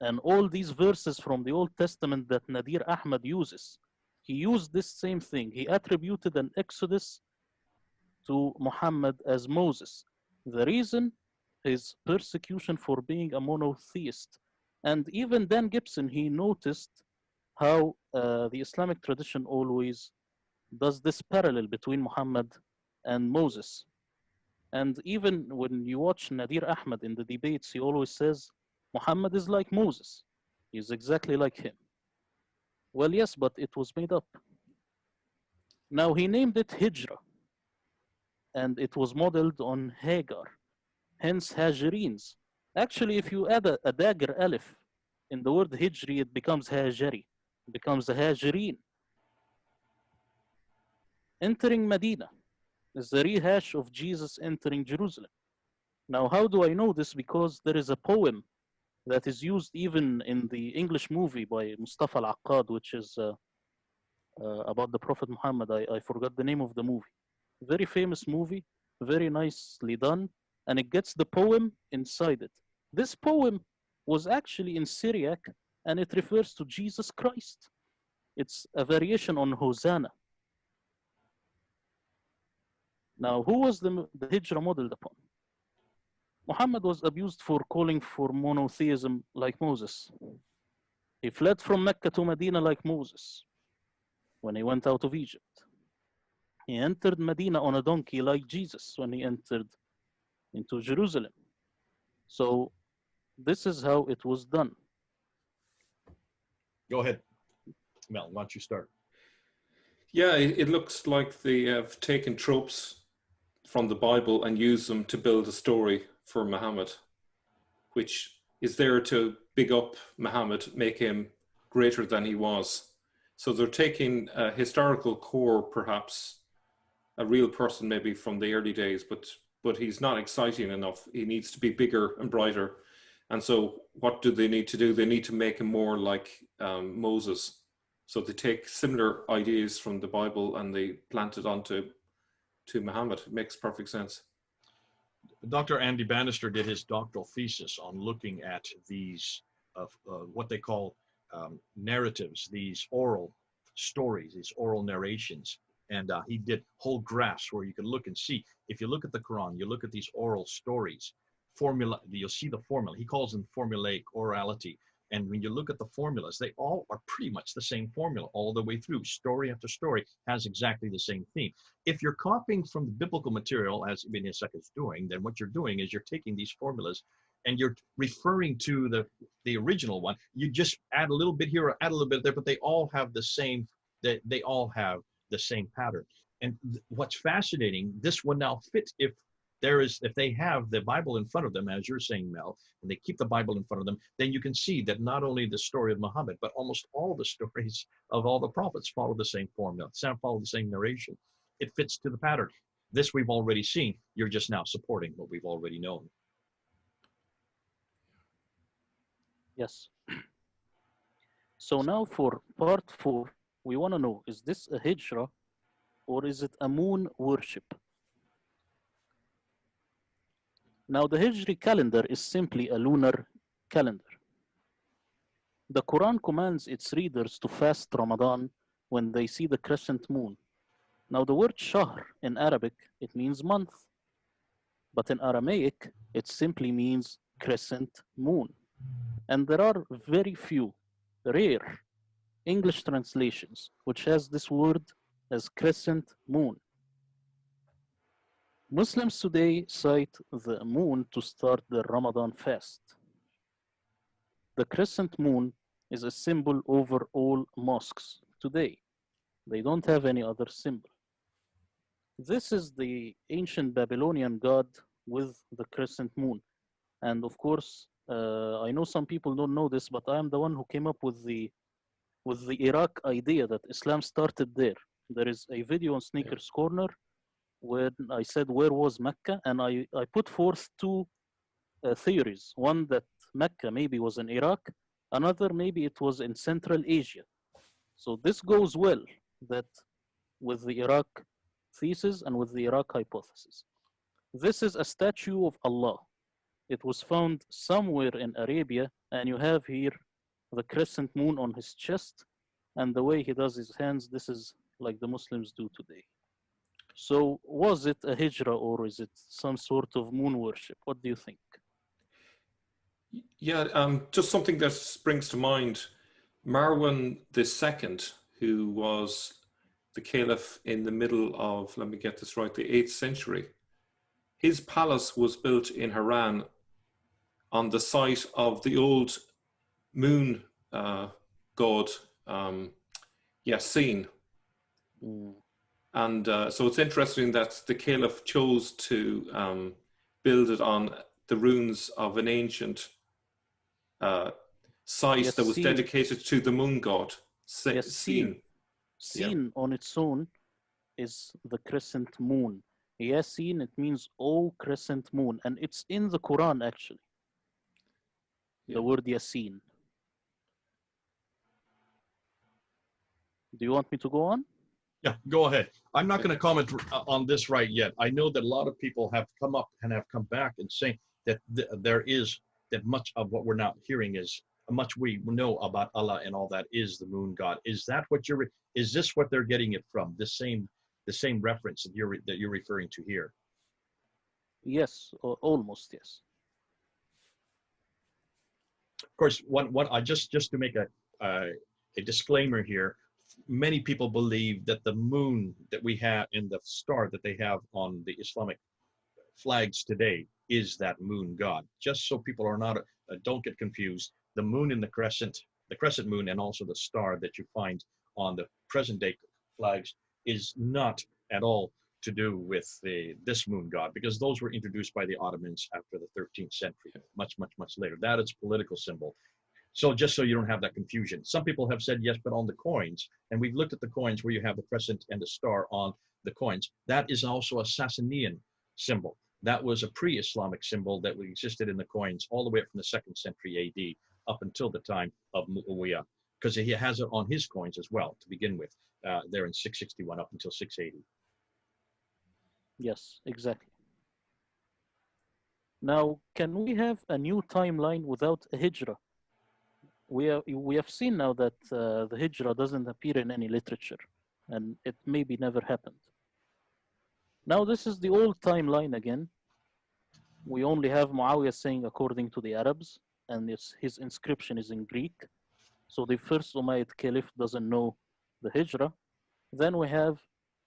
and all these verses from the Old Testament that Nadir Ahmad uses, he used this same thing. He attributed an exodus to Muhammad as Moses. The reason is persecution for being a monotheist. And even Dan Gibson, he noticed how the Islamic tradition always does this parallel between Muhammad and Moses. And even when you watch Nadir Ahmad in the debates, he always says, Muhammad is like Moses. He's exactly like him. Well, yes, but it was made up. Now he named it Hijra, and it was modeled on Hagar, hence Hajirins. Actually, if you add a dagger alif in the word Hijri, it becomes Hajari, it becomes a Hajirin. Entering Medina is the rehash of Jesus entering Jerusalem. Now, how do I know this? Because there is a poem that is used even in the English movie by Mustafa Al-Aqad, which is about the Prophet Muhammad. I forgot the name of the movie. Very famous movie, very nicely done, and it gets the poem inside it. This poem was actually in Syriac, and it refers to Jesus Christ. It's a variation on Hosanna. Now, who was the Hijra modeled upon? Muhammad was abused for calling for monotheism like Moses. He fled from Mecca to Medina like Moses when he went out of Egypt. He entered Medina on a donkey like Jesus when he entered into Jerusalem. So this is how it was done. Go ahead, Mel, why don't you start? Yeah, it looks like they have taken tropes from the Bible and used them to build a story for Muhammad, which is there to big up Muhammad, make him greater than he was. So they're taking a historical core, perhaps a real person maybe from the early days, but he's not exciting enough. He needs to be bigger and brighter. And so what do they need to do? They need to make him more like Moses. So they take similar ideas from the Bible and they plant it onto Muhammad. It makes perfect sense. Dr. Andy Bannister did his doctoral thesis on looking at these, what they call narratives, these oral stories, these oral narrations. And he did whole graphs where you could look and see, if you look at the Quran, you look at these oral stories, formula, you'll see the formula. He calls them formulaic orality. And when you look at the formulas, they all are pretty much the same formula all the way through. Story after story has exactly the same theme. If you're copying from the biblical material, as Ibn Ishaq is doing, then what you're doing is you're taking these formulas and you're referring to the original one. You just add a little bit here or add a little bit there, but they all have the same, they all have the same pattern. And what's fascinating, this one now fits if they have the Bible in front of them, as you're saying, Mel, and they keep the Bible in front of them, then you can see that not only the story of Muhammad, but almost all the stories of all the prophets follow the same formula, follow the same narration. It fits to the pattern. This we've already seen. You're just now supporting what we've already known. Yes. So now for part 4, we want to know, is this a hijra or is it a moon worship? Now the Hijri calendar is simply a lunar calendar. The Quran commands its readers to fast Ramadan when they see the crescent moon. Now the word shahr in Arabic, it means month. But in Aramaic, it simply means crescent moon. And there are very few, rare English translations which has this word as crescent moon. Muslims today cite the moon to start the Ramadan fast. The crescent moon is a symbol over all mosques today. They don't have any other symbol. This is the ancient Babylonian god with the crescent moon. And of course, I know some people don't know this, but I am the one who came up with the Iraq idea that Islam started there. There is a video on Sneakers Corner when I said, where was Mecca? And I put forth two theories. One that Mecca maybe was in Iraq, another maybe it was in Central Asia. So this goes well that with the Iraq thesis and with the Iraq hypothesis. This is a statue of Allah. It was found somewhere in Arabia, and you have here the crescent moon on his chest, and the way he does his hands, this is like the Muslims do today. So was it a hijra or is it some sort of moon worship? What do you think? Yeah, just something that springs to mind. Marwan II, who was the caliph in the middle of, let me get this right, the 8th century, his palace was built in Haran on the site of the old moon god, Yasin. And so it's interesting that the caliph chose to build it on the ruins of an ancient site that was dedicated to the moon god. Sin on its own is the crescent moon. Yasin, it means oh crescent moon, and it's in the Quran actually. The word Yasin. Do you want me to go on? Yeah, go ahead. I'm not going to comment on this right yet. I know that a lot of people have come up and have come back and saying that there is that much of what we're not hearing is much we know about Allah and all that is the moon god. Is that what is this what they're getting it from? The same reference that you're referring to here? Yes, or almost yes. Of course, what I just to make a disclaimer here. Many people believe that the moon that we have and the star that they have on the Islamic flags today is that moon god. Just so people are not don't get confused. The moon and the crescent moon, and also the star that you find on the present day flags is not at all to do with this moon god, because those were introduced by the Ottomans after the 13th century, much later. That is a political symbol. So just so you don't have that confusion. Some people have said yes, but on the coins, and we've looked at the coins where you have the crescent and the star on the coins, that is also a Sassanian symbol. That was a pre-Islamic symbol that existed in the coins all the way up from the 2nd century AD up until the time of Muawiyah, because he has it on his coins as well to begin with, there in 661 up until 680. Yes, exactly. Now, can we have a new timeline without a hijra? We have seen now that the hijra doesn't appear in any literature, and it maybe never happened. Now this is the old timeline again. We only have Muawiyah saying according to the Arabs, and his inscription is in Greek. So the first Umayyad Caliph doesn't know the hijra. Then we have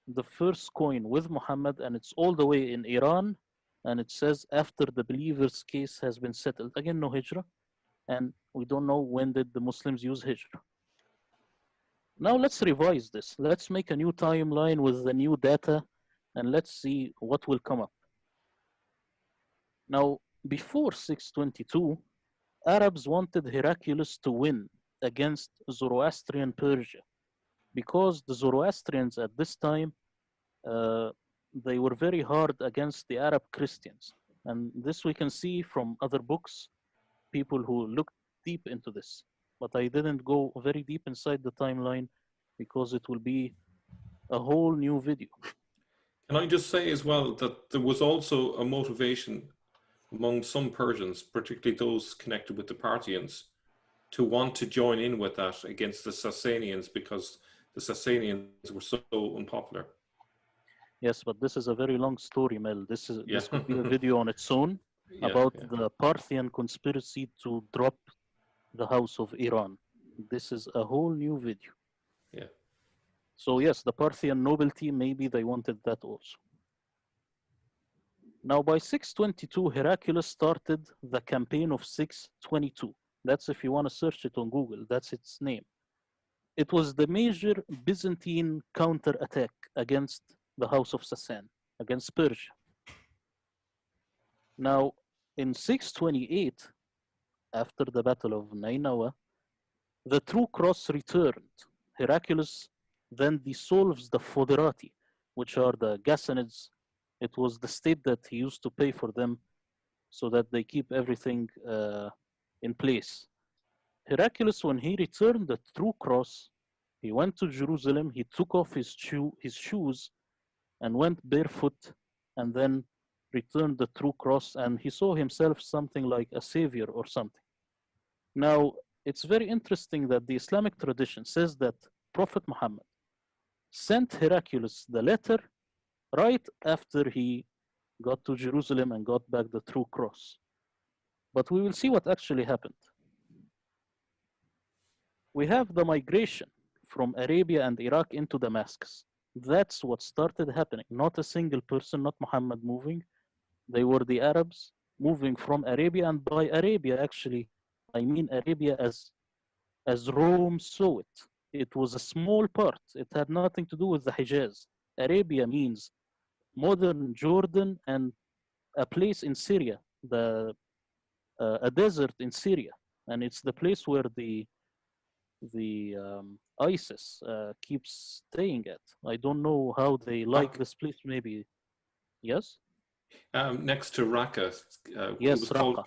the first coin with Muhammad, and it's all the way in Iran, and it says after the believer's case has been settled. Again, no hijra. And we don't know when did the Muslims use hijra. Now let's revise this. Let's make a new timeline with the new data, and let's see what will come up. Now, before 622, Arabs wanted Heraclius to win against Zoroastrian Persia, because the Zoroastrians at this time, they were very hard against the Arab Christians. And this we can see from other books, people who looked deep into this. But I didn't go very deep inside the timeline because it will be a whole new video. Can I just say as well that there was also a motivation among some Persians, particularly those connected with the Parthians, to want to join in with that against the Sasanians, because the Sasanians were so unpopular. Yes, but this is a very long story, Mel. Yeah. This could be a video on its own Yeah, about yeah. the Parthian conspiracy to drop the House of Iran. This is a whole new video. Yeah. So yes, the Parthian nobility, maybe they wanted that also. Now by 622, Heraclius started the campaign of 622. That's if you want to search it on Google, that's its name. It was the major Byzantine counterattack against the House of Sassan, against Persia. Now, in 628, after the Battle of Nainawa, the true cross returned. Heraclius then dissolves the foderati, which are the Ghassanids. It was the state that he used to pay for them so that they keep everything in place. Heraclius, when he returned the true cross, he went to Jerusalem, he took off his shoes and went barefoot and then returned the true cross, and he saw himself something like a savior or something. Now, it's very interesting that the Islamic tradition says that Prophet Muhammad sent Heraclius the letter right after he got to Jerusalem and got back the true cross. But we will see what actually happened. We have the migration from Arabia and Iraq into Damascus. That's what started happening. Not a single person, not Muhammad moving. They were the Arabs moving from Arabia, and by Arabia, actually, I mean Arabia as Rome saw it. It was a small part. It had nothing to do with the Hijaz. Arabia means modern Jordan and a place in Syria, a desert in Syria, and it's the place where the ISIS keeps staying at. I don't know how they like this place. Maybe yes. Next to Raqqa, Yes, Raqqa.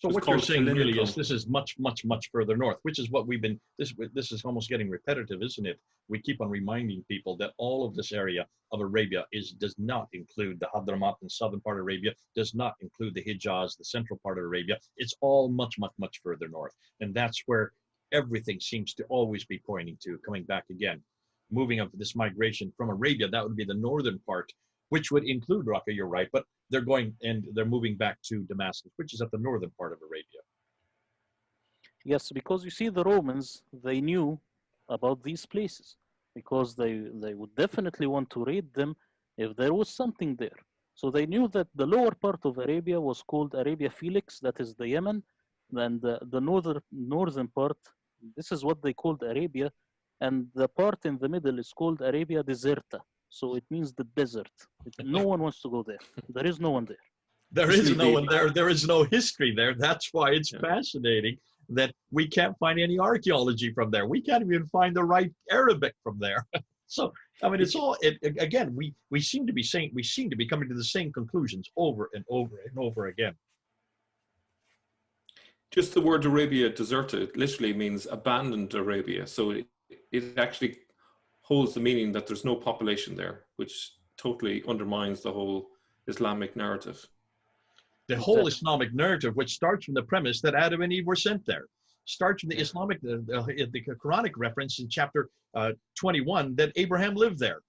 So was what you're called saying really is Kalinicum. this is much, much, much further north, which is what we've been, this is almost getting repetitive, isn't it? We keep on reminding people that all of this area of Arabia does not include the Hadramaut and southern part of Arabia, does not include the Hijaz, the central part of Arabia. It's all much, much, much further north. And that's where everything seems to always be pointing to, coming back again. Moving up this migration from Arabia, that would be the northern part, which would include Raqqa, you're right, but they're going and they're moving back to Damascus, which is at the northern part of Arabia. Yes, because you see, the Romans, they knew about these places because they would definitely want to raid them if there was something there. So they knew that the lower part of Arabia was called Arabia Felix, that is the Yemen, and the northern part, this is what they called Arabia, and the part in the middle is called Arabia Deserta. So it means the desert. No one wants to go there. There is no one there. There is no one there. There is no history there. That's why it's fascinating that we can't find any archaeology from there. We can't even find the right Arabic from there. So, I mean, it's all, again, we seem to be saying, we seem to be coming to the same conclusions over and over and over again. Just the word Arabia Deserta, it literally means abandoned Arabia. So it actually holds the meaning that there's no population there, which totally undermines the whole Islamic narrative. The whole Islamic narrative, which starts from the premise that Adam and Eve were sent there, starts from the Islamic, the Quranic reference in chapter 21 that Abraham lived there.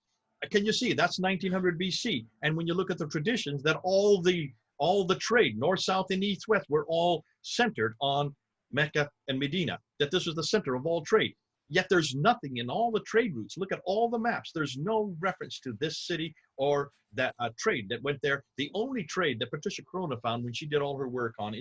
Can you see? That's 1900 BC. And when you look at the traditions, that all the trade, north, south, and east, west, were all centered on Mecca and Medina, that this was the center of all trade. Yet there's nothing in all the trade routes. Look at all the maps. There's no reference to this city or that trade that went there. The only trade that Patricia Corona found when she did all her work on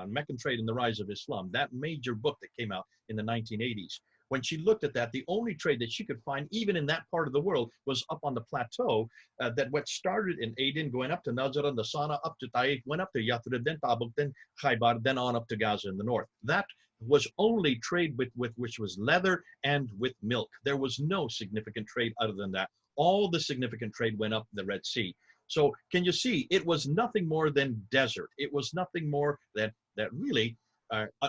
Meccan trade and the rise of Islam, that major book that came out in the 1980s, when she looked at that, the only trade that she could find, even in that part of the world, was up on the plateau that what started in Aden, going up to Najran, the Sana, up to Taif, went up to Yathrib, then Tabuk, then Khaybar, then on up to Gaza in the north. That was only trade with which was leather and with milk. There was no significant trade other than that. All the significant trade went up the Red Sea. So can you see, it was nothing more than desert. It was nothing more than that really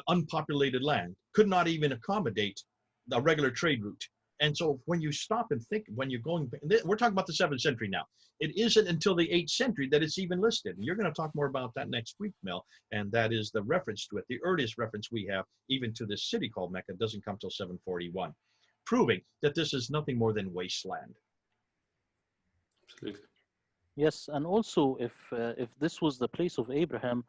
unpopulated land, could not even accommodate the regular trade route. And so when you stop and think, when you're going, we're talking about the 7th century now. It isn't until the 8th century that it's even listed. And you're going to talk more about that next week, Mel. And that is the reference to it. The earliest reference we have, even to this city called Mecca, doesn't come till 741, proving that this is nothing more than wasteland. Absolutely. Yes, and also if this was the place of Abraham,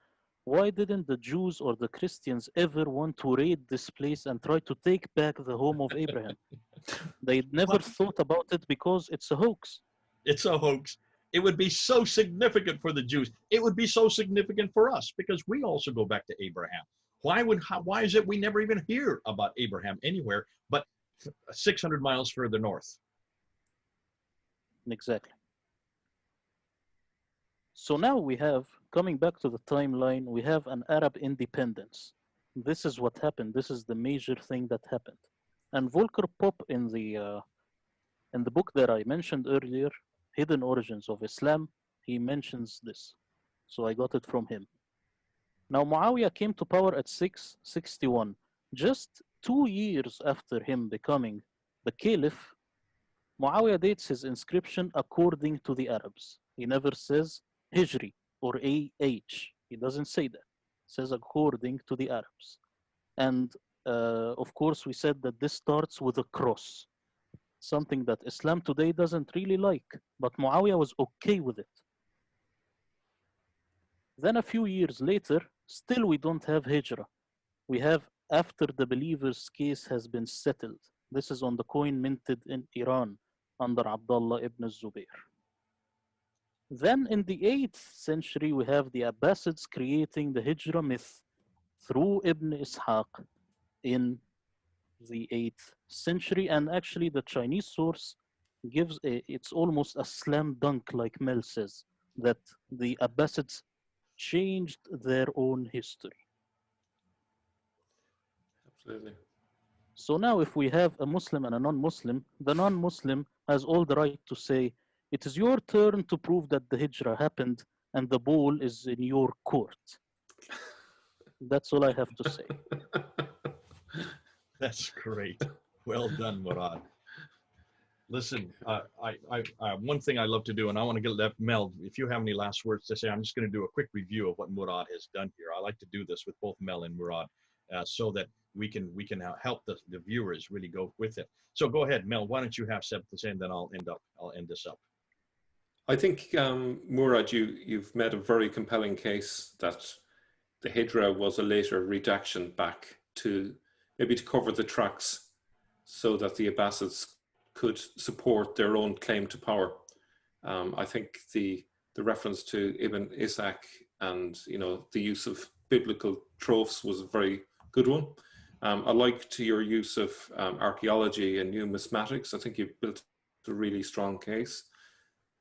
why didn't the Jews or the Christians ever want to raid this place and try to take back the home of Abraham? They never What? thought about it because it's a hoax. It's a hoax. It would be so significant for the Jews. It would be so significant for us because we also go back to Abraham. Why is it we never even hear about Abraham anywhere but 600 miles further north? Exactly. So now we have, coming back to the timeline, we have an Arab independence. This is what happened. This is the major thing that happened. And Volker Popp in the book that I mentioned earlier, Hidden Origins of Islam, he mentions this. So I got it from him. Now Muawiyah came to power at 661. Just 2 years after him becoming the caliph, Muawiyah dates his inscription according to the Arabs. He never says Hijri or AH. He doesn't say that. He says according to the Arabs. And of course, we said that this starts with a cross, something that Islam today doesn't really like, but Muawiyah was okay with it. Then a few years later, still we don't have Hijra. We have after the believer's case has been settled. This is on the coin minted in Iran under Abdullah ibn Zubayr. Then in the 8th century, we have the Abbasids creating the Hijra myth through Ibn Ishaq in the 8th century. And actually the Chinese source gives it's almost a slam dunk, like Mel says, that the Abbasids changed their own history. Absolutely. So now if we have a Muslim and a non-Muslim, the non-Muslim has all the right to say, it is your turn to prove that the Hijra happened and the ball is in your court. That's all I have to say. That's great. Well done, Murad. Listen, one thing I love to do, and I want to get that, Mel, if you have any last words to say, I'm just going to do a quick review of what Murad has done here. I like to do this with both Mel and Murad so that we can help the viewers really go with it. So go ahead, Mel, why don't you have something to say, and then I'll end this up. I think, Murad, you've made a very compelling case that the Hijra was a later redaction back to maybe to cover the tracks so that the Abbasids could support their own claim to power. I think the reference to Ibn Ishaq and the use of biblical tropes was a very good one. I liked your use of archaeology and numismatics. I think you've built a really strong case.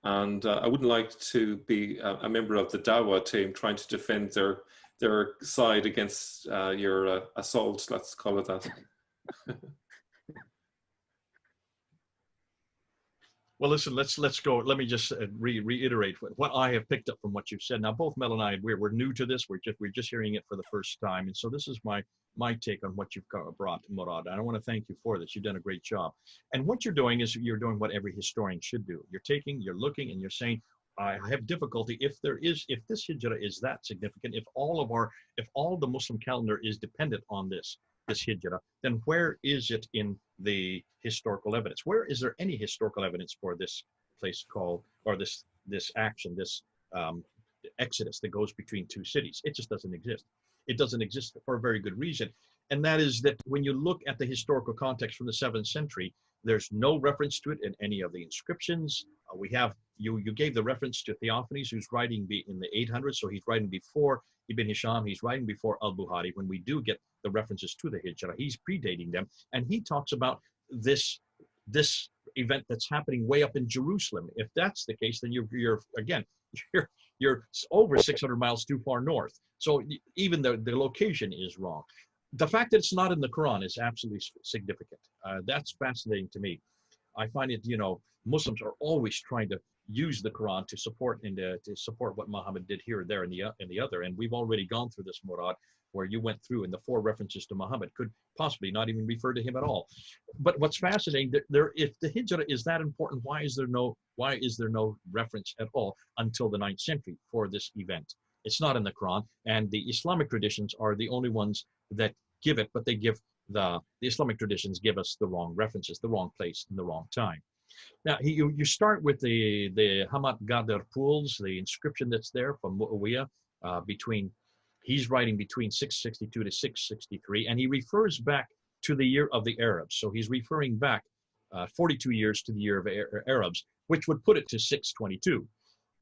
And I wouldn't like to be a member of the Dawa team trying to defend their side against your assault, let's call it that. Well, listen, let's go. Let me just reiterate what I have picked up from what you've said. Now, both Mel and I, we're new to this. We're just hearing it for the first time, and so this is my take on what you've brought, Murad. And I want to thank you for this. You've done a great job. And what you're doing is you're doing what every historian should do. You're looking, and you're saying, I have difficulty if this Hijra is that significant, if all the Muslim calendar is dependent on this Hijra, then where is it in the historical evidence? Where is there any historical evidence for this place called, or this action, this exodus that goes between two cities? It just doesn't exist. It doesn't exist for a very good reason. And that is that when you look at the historical context from the 7th century, there's no reference to it in any of the inscriptions. We have, you gave the reference to Theophanes, who's writing in the 800s, so he's writing before Ibn Hisham, he's writing before Al-Bukhari. When we do get the references to the Hijra, he's predating them, and he talks about this event that's happening way up in Jerusalem. If that's the case, then you're over 600 miles too far north. So even the location is wrong. The fact that it's not in the Quran is absolutely significant. That's fascinating to me. I find it, Muslims are always trying to use the Quran to support what Muhammad did here, there, and the other. And we've already gone through this, Murad, where you went through, and the 4 references to Muhammad could possibly not even refer to him at all. But what's fascinating, if the Hijra is that important, why is there no reference at all until the 9th century for this event? It's not in the Quran, and the Islamic traditions are the only ones that give it, but they give the Islamic traditions give us the wrong references, the wrong place, and the wrong time. Now, you start with the Hamat Gader pools, the inscription that's there from Muawiyah he's writing between 662 to 663, and he refers back to the year of the Arabs. So he's referring back 42 years to the year of Arabs, which would put it to 622.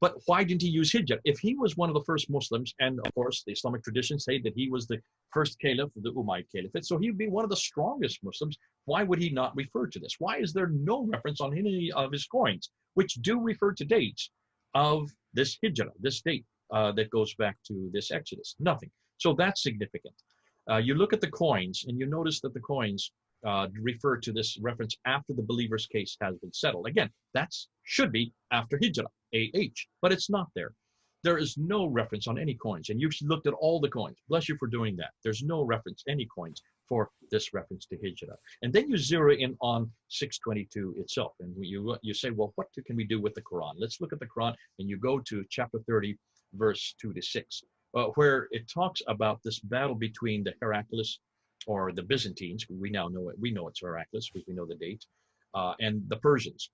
But why didn't he use Hijra? If he was one of the first Muslims, and of course the Islamic traditions say that he was the first caliph of the Umayyad Caliphate, so he would be one of the strongest Muslims, why would he not refer to this? Why is there no reference on any of his coins, which do refer to dates of this Hijra, this date that goes back to this Exodus? Nothing. So that's significant. You look at the coins, and you notice that the coins refer to this reference after the believer's case has been settled. Again, that should be after Hijra, AH, but it's not there. There is no reference on any coins, and you've looked at all the coins. Bless you for doing that. There's no reference, any coins, for this reference to Hijra. And then you zero in on 622 itself, and you say, well, what can we do with the Quran? Let's look at the Quran, and you go to chapter 30, verse 2 to 6, where it talks about this battle between the Heraclius, or the Byzantines. We now know it. We know it's Heraclius because we know the date, and the Persians.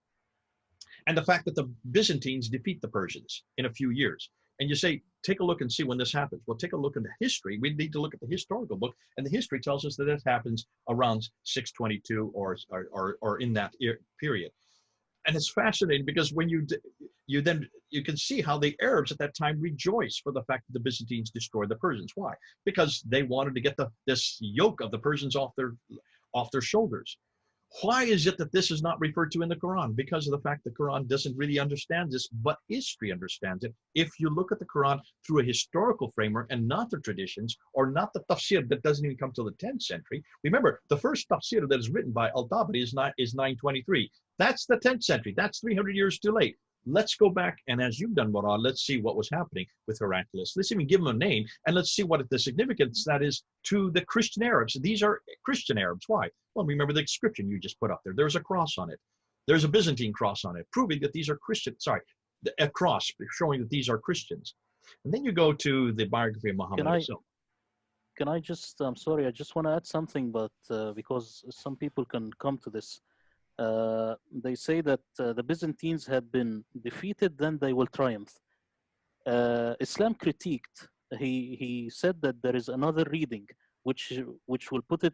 And the fact that the Byzantines defeat the Persians in a few years. And you say, take a look and see when this happens. Well, take a look in the history. We need to look at the historical book, and the history tells us that it happens around 622 or in that period. And it's fascinating because when you can see how the Arabs at that time rejoice for the fact that the Byzantines destroyed the Persians. Why? Because they wanted to get this yoke of the Persians off their shoulders. Why is it that this is not referred to in the Quran? Because of the fact the Quran doesn't really understand this, but history understands it. If you look at the Quran through a historical framework and not the traditions, or not the tafsir that doesn't even come till the 10th century. Remember, the first tafsir that is written by Al-Tabari is 923. That's the 10th century. That's 300 years too late. Let's go back, and as you've done, Murad, let's see what was happening with Heraclius. Let's even give him a name, and let's see what the significance that is to the Christian Arabs. These are Christian Arabs. Why? Well, remember the inscription you just put up there. There's a cross on it. There's a Byzantine cross on it, proving that these are Christian. Sorry, a cross showing that these are Christians. And then you go to the biography of Muhammad himself. Can I just, I'm sorry, I just want to add something, but because some people can come to this. They say that the Byzantines had been defeated, then they will triumph. Islam critiqued. He said that there is another reading which will put it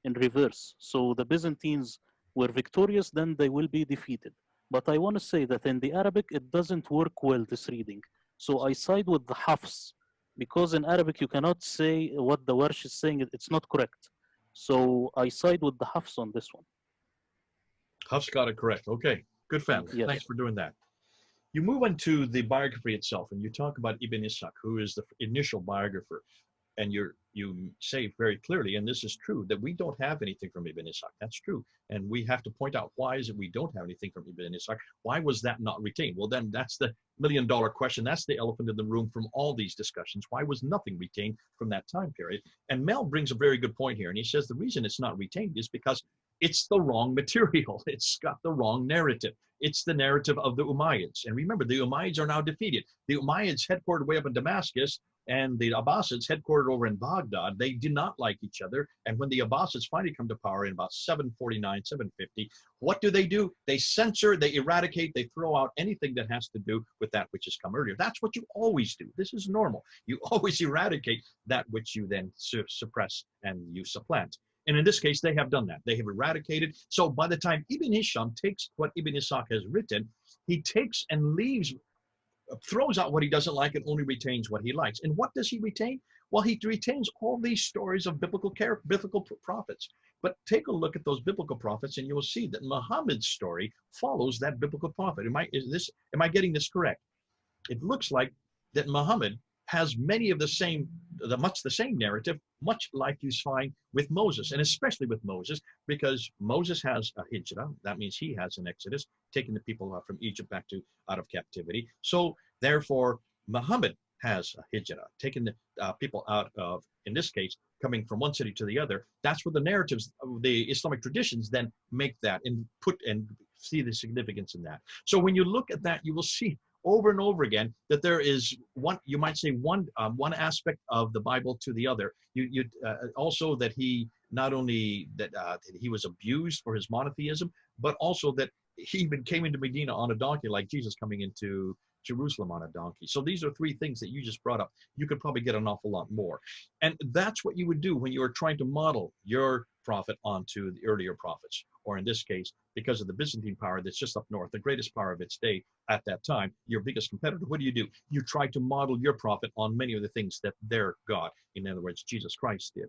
in reverse. So the Byzantines were victorious, then they will be defeated. But I want to say that in the Arabic, it doesn't work well, this reading. So I side with the Hafs, because in Arabic you cannot say what the Warsh is saying. It's not correct. So I side with the Hafs on this one. Huff's got it correct. Okay, good family. Yes. Thanks for doing that. You move on to the biography itself, and you talk about Ibn Ishaq, who is the initial biographer. And you say very clearly, and this is true, that we don't have anything from Ibn Ishaq. That's true. And we have to point out, why is it we don't have anything from Ibn Ishaq? Why was that not retained? Well, then that's the million-dollar question. That's the elephant in the room from all these discussions. Why was nothing retained from that time period? And Mel brings a very good point here. And he says the reason it's not retained is because it's the wrong material. It's got the wrong narrative. It's the narrative of the Umayyads. And remember, the Umayyads are now defeated. The Umayyads headquartered way up in Damascus, and the Abbasids headquartered over in Baghdad. They did not like each other. And when the Abbasids finally come to power in about 749, 750, what do? They censor, they eradicate, they throw out anything that has to do with that which has come earlier. That's what you always do. This is normal. You always eradicate that which you then suppress and you supplant. And in this case, they have done that. They have eradicated. So by the time Ibn Hisham takes what Ibn Ishaq has written, he takes and leaves, throws out what he doesn't like and only retains what he likes. And what does he retain? Well, he retains all these stories of biblical prophets. But take a look at those biblical prophets, and you will see that Muhammad's story follows that biblical prophet. Am I getting this correct? It looks like that Muhammad has many of much the same narrative, much like you find with Moses, and especially with Moses, because Moses has a hijrah. That means he has an exodus, taking the people out from Egypt back to out of captivity. So therefore, Muhammad has a hijrah, taking the people out of, in this case, coming from one city to the other. That's where the narratives of the Islamic traditions then make that and see the significance in that. So when you look at that, you will see over and over again that there is one, you might say one aspect of the Bible to the other. Also that he not only that he was abused for his monotheism, but also that he even came into Medina on a donkey, like Jesus coming into Jerusalem on a donkey. So these are three things that you just brought up. You could probably get an awful lot more. And that's what you would do when you were trying to model your prophet onto the earlier prophets, or in this case, because of the Byzantine power that's just up north, the greatest power of its day at that time, your biggest competitor. What do? You try to model your prophet on many of the things that their God, in other words, Jesus Christ, did.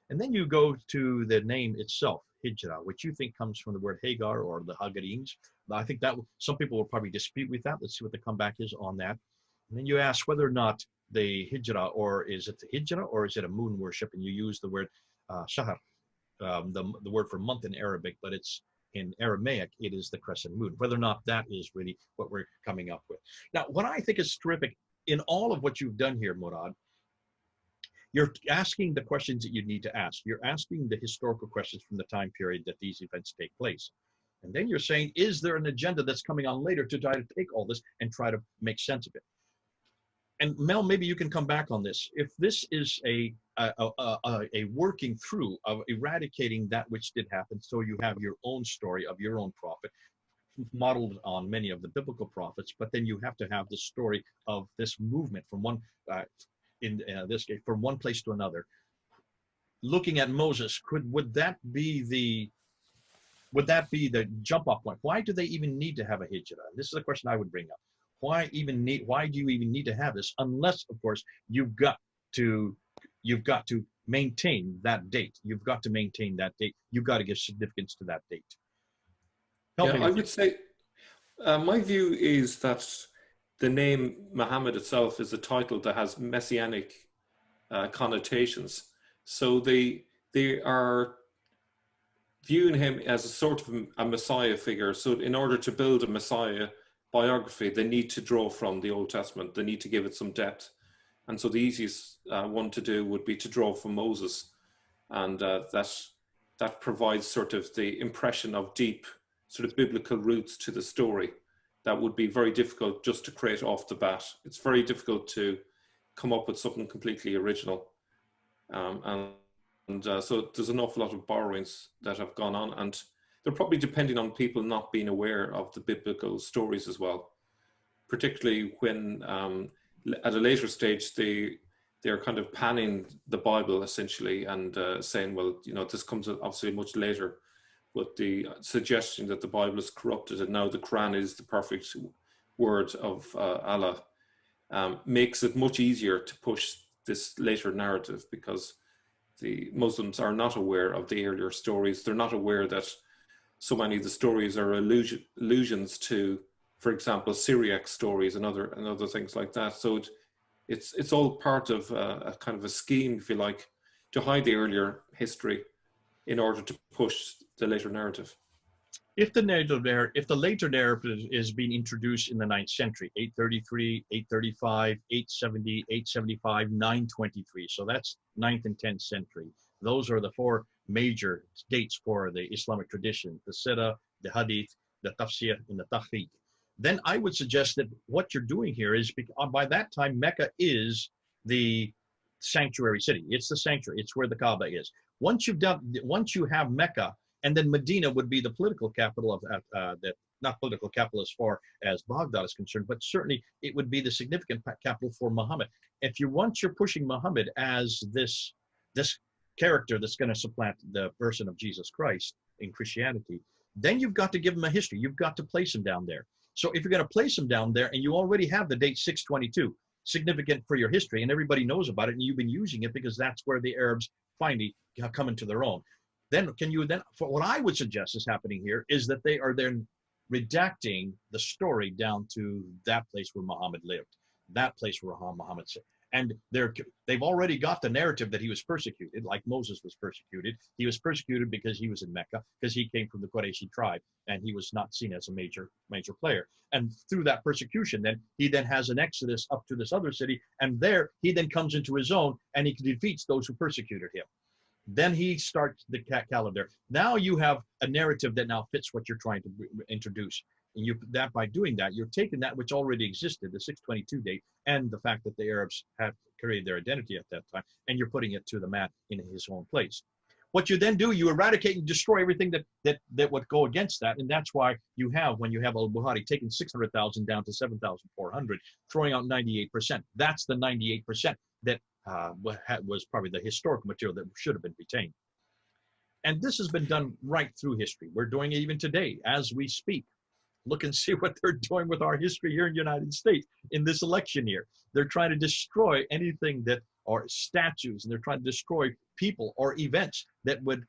And then you go to the name itself, HIJRA, which you think comes from the word Hagar or the Hagarenes. I think that some people will probably dispute with that. Let's see what the comeback is on that. And then you ask whether or not the HIJRA, or is it the HIJRA, or is it a moon worship? And you use the word Shahar, the word for month in Arabic, but it's in Aramaic, it is the crescent moon. Whether or not that is really what we're coming up with. Now, what I think is terrific in all of what you've done here, Murad, you're asking the questions that you need to ask. You're asking the historical questions from the time period that these events take place. And then you're saying, is there an agenda that's coming on later to try to take all this and try to make sense of it? And Mel, maybe you can come back on this. If this is a working through of eradicating that which did happen, so you have your own story of your own prophet, modeled on many of the biblical prophets, but then you have to have the story of this movement from one, in this case, from one place to another. Looking at Moses, would that be the jump off point? Why do they even need to have a hijrah? This is a question I would bring up. Why do you even need to have this? Unless, of course, you've got to maintain that date. You've got to maintain that date. You've got to give significance to that date. I would say my view is that the name Muhammad itself is a title that has messianic connotations. So they are viewing him as a sort of a messiah figure. So in order to build a messiah biography, they need to draw from the Old Testament. They need to give it some depth. And so the easiest one to do would be to draw from Moses. And that provides sort of the impression of deep sort of biblical roots to the story. That would be very difficult just to create off the bat. It's very difficult to come up with something completely original. So there's an awful lot of borrowings that have gone on, and they're probably depending on people not being aware of the biblical stories as well, particularly when at a later stage they're kind of panning the Bible essentially and saying, well, you know, this comes obviously much later, but the suggestion that the Bible is corrupted and now the Quran is the perfect word of Allah makes it much easier to push this later narrative, because the Muslims are not aware of the earlier stories. They're not aware that so many of the stories are allusions to, for example, Syriac stories and other things like that. So it's all part of a kind of a scheme, if you like, to hide the earlier history in order to push the later narrative. If the later narrative is being introduced in the 9th century, 833, 835, 870, 875, 923, so that's 9th and 10th century. Those are the four major dates for the Islamic tradition: the Sirah, the Hadith, the Tafsir, and the Tahqiq. Then I would suggest that what you're doing here is, by that time, Mecca is the sanctuary city. It's the sanctuary. It's where the Kaaba is. Once you have Mecca, and then Medina would be the political capital of that, not political capital as far as Baghdad is concerned, but certainly it would be the significant capital for Muhammad. Once you're pushing Muhammad as this character that's going to supplant the person of Jesus Christ in Christianity, then you've got to give him a history. You've got to place him down there. So if you're going to place him down there and you already have the date 622, significant for your history, and everybody knows about it, and you've been using it because that's where the Arabs finally come into their own. Then for what I would suggest is happening here is that they are then redacting the story down to that place where Muhammad lived, that place where Muhammad said. And they've already got the narrative that he was persecuted, like Moses was persecuted. He was persecuted because he was in Mecca, because he came from the Qurayshi tribe, and he was not seen as a major player. And through that persecution, then he has an exodus up to this other city, and there he then comes into his own, and he defeats those who persecuted him. Then he starts the calendar. Now you have a narrative that now fits what you're trying to introduce. And by doing that, you're taking that which already existed, the 622 date, and the fact that the Arabs have created their identity at that time, and you're putting it to the man in his own place. what you then do, you eradicate and destroy everything that would go against that. And that's why you have, when you have al-Bukhari taking 600,000 down to 7,400, throwing out 98%. That's the 98% that was probably the historical material that should have been retained. And this has been done right through history. We're doing it even today as we speak. Look and see what they're doing with our history here in the United States in this election year. They're trying to destroy anything that are statues, and they're trying to destroy people or events that would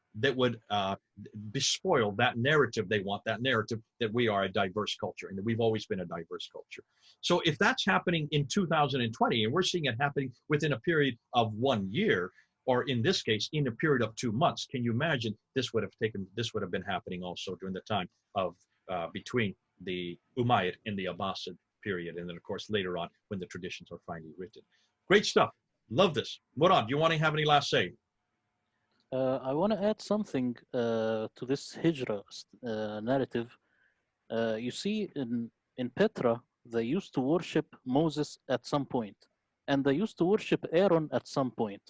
bespoil that narrative they want, that narrative that we are a diverse culture and that we've always been a diverse culture. So if that's happening in 2020, and we're seeing it happening within a period of 1 year, or in this case, in a period of 2 months, can you imagine this would have been happening also during the time of between the Umayyad and the Abbasid period, and then of course later on when the traditions are finally written. Great stuff. Love this. Murad, do you want to have any last say? I want to add something to this Hijra narrative. You see, in Petra, they used to worship Moses at some point, and they used to worship Aaron at some point.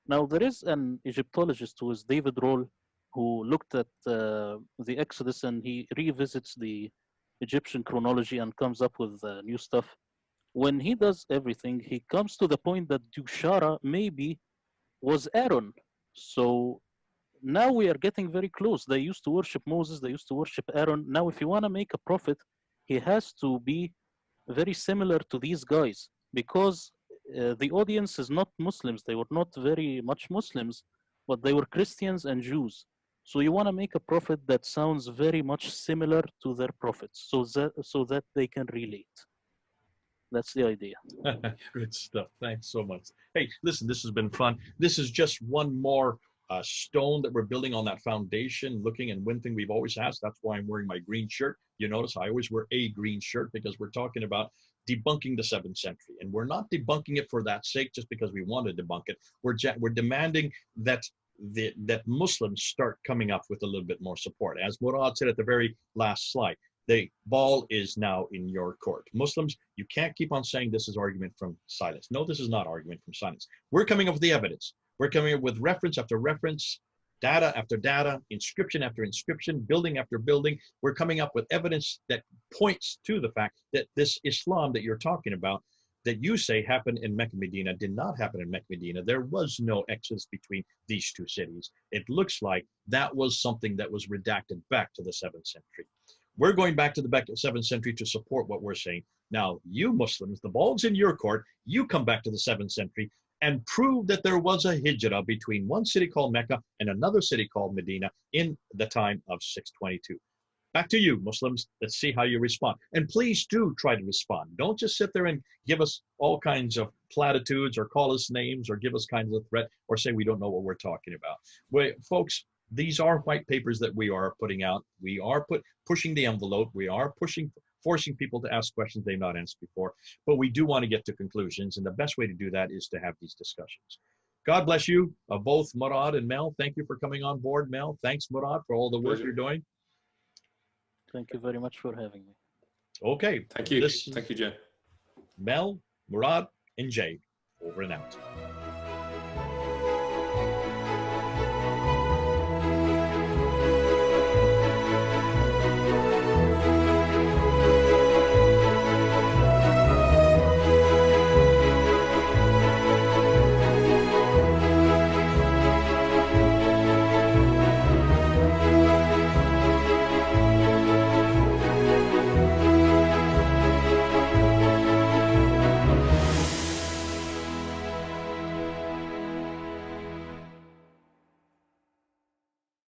Now, there is an Egyptologist who is David Roll, who looked at the Exodus, and he revisits the Egyptian chronology and comes up with new stuff. When he does everything, he comes to the point that Dushara maybe was Aaron. So now we are getting very close. They used to worship Moses, they used to worship Aaron. Now, if you want to make a prophet, he has to be very similar to these guys, because the audience is not Muslims. They were not very much Muslims, but they were Christians and Jews. So you want to make a prophet that sounds very much similar to their prophets, so that they can relate. That's the idea. Good stuff. Thanks so much. Hey, listen, this has been fun. This is just one more stone that we're building on that foundation, looking, and one thing we've always asked, that's why I'm wearing my green shirt. You notice I always wear a green shirt, because we're talking about debunking the 7th century. And we're not debunking it for that sake, just because we want to debunk it. We're demanding that that Muslims start coming up with a little bit more support. As Murad said at the very last slide, the ball is now in your court. Muslims, you can't keep on saying this is argument from silence. No, this is not argument from silence. We're coming up with the evidence. We're coming up with reference after reference, data after data, inscription after inscription, building after building. We're coming up with evidence that points to the fact that this Islam that you're talking about, that you say happened in Mecca, Medina, did not happen in Mecca, Medina. There was no exodus between these two cities. It looks like that was something that was redacted back to the 7th century. We're going back to the 7th century to support what we're saying. Now, you Muslims, the ball's in your court. You come back to the 7th century and prove that there was a hijrah between one city called Mecca and another city called Medina in the time of 622. Back to you, Muslims. Let's see how you respond. And please do try to respond. Don't just sit there and give us all kinds of platitudes or call us names or give us kinds of threat or say we don't know what we're talking about. Folks, these are white papers that we are putting out. We are pushing the envelope. We are forcing people to ask questions they've not answered before. But we do want to get to conclusions. And the best way to do that is to have these discussions. God bless you, both Murad and Mel. Thank you for coming on board, Mel. Thanks, Murad, for all the work you're doing. Thank you very much for having me. Okay. Thank you. Thank you, Jay. Mel, Murad, and Jay, over and out.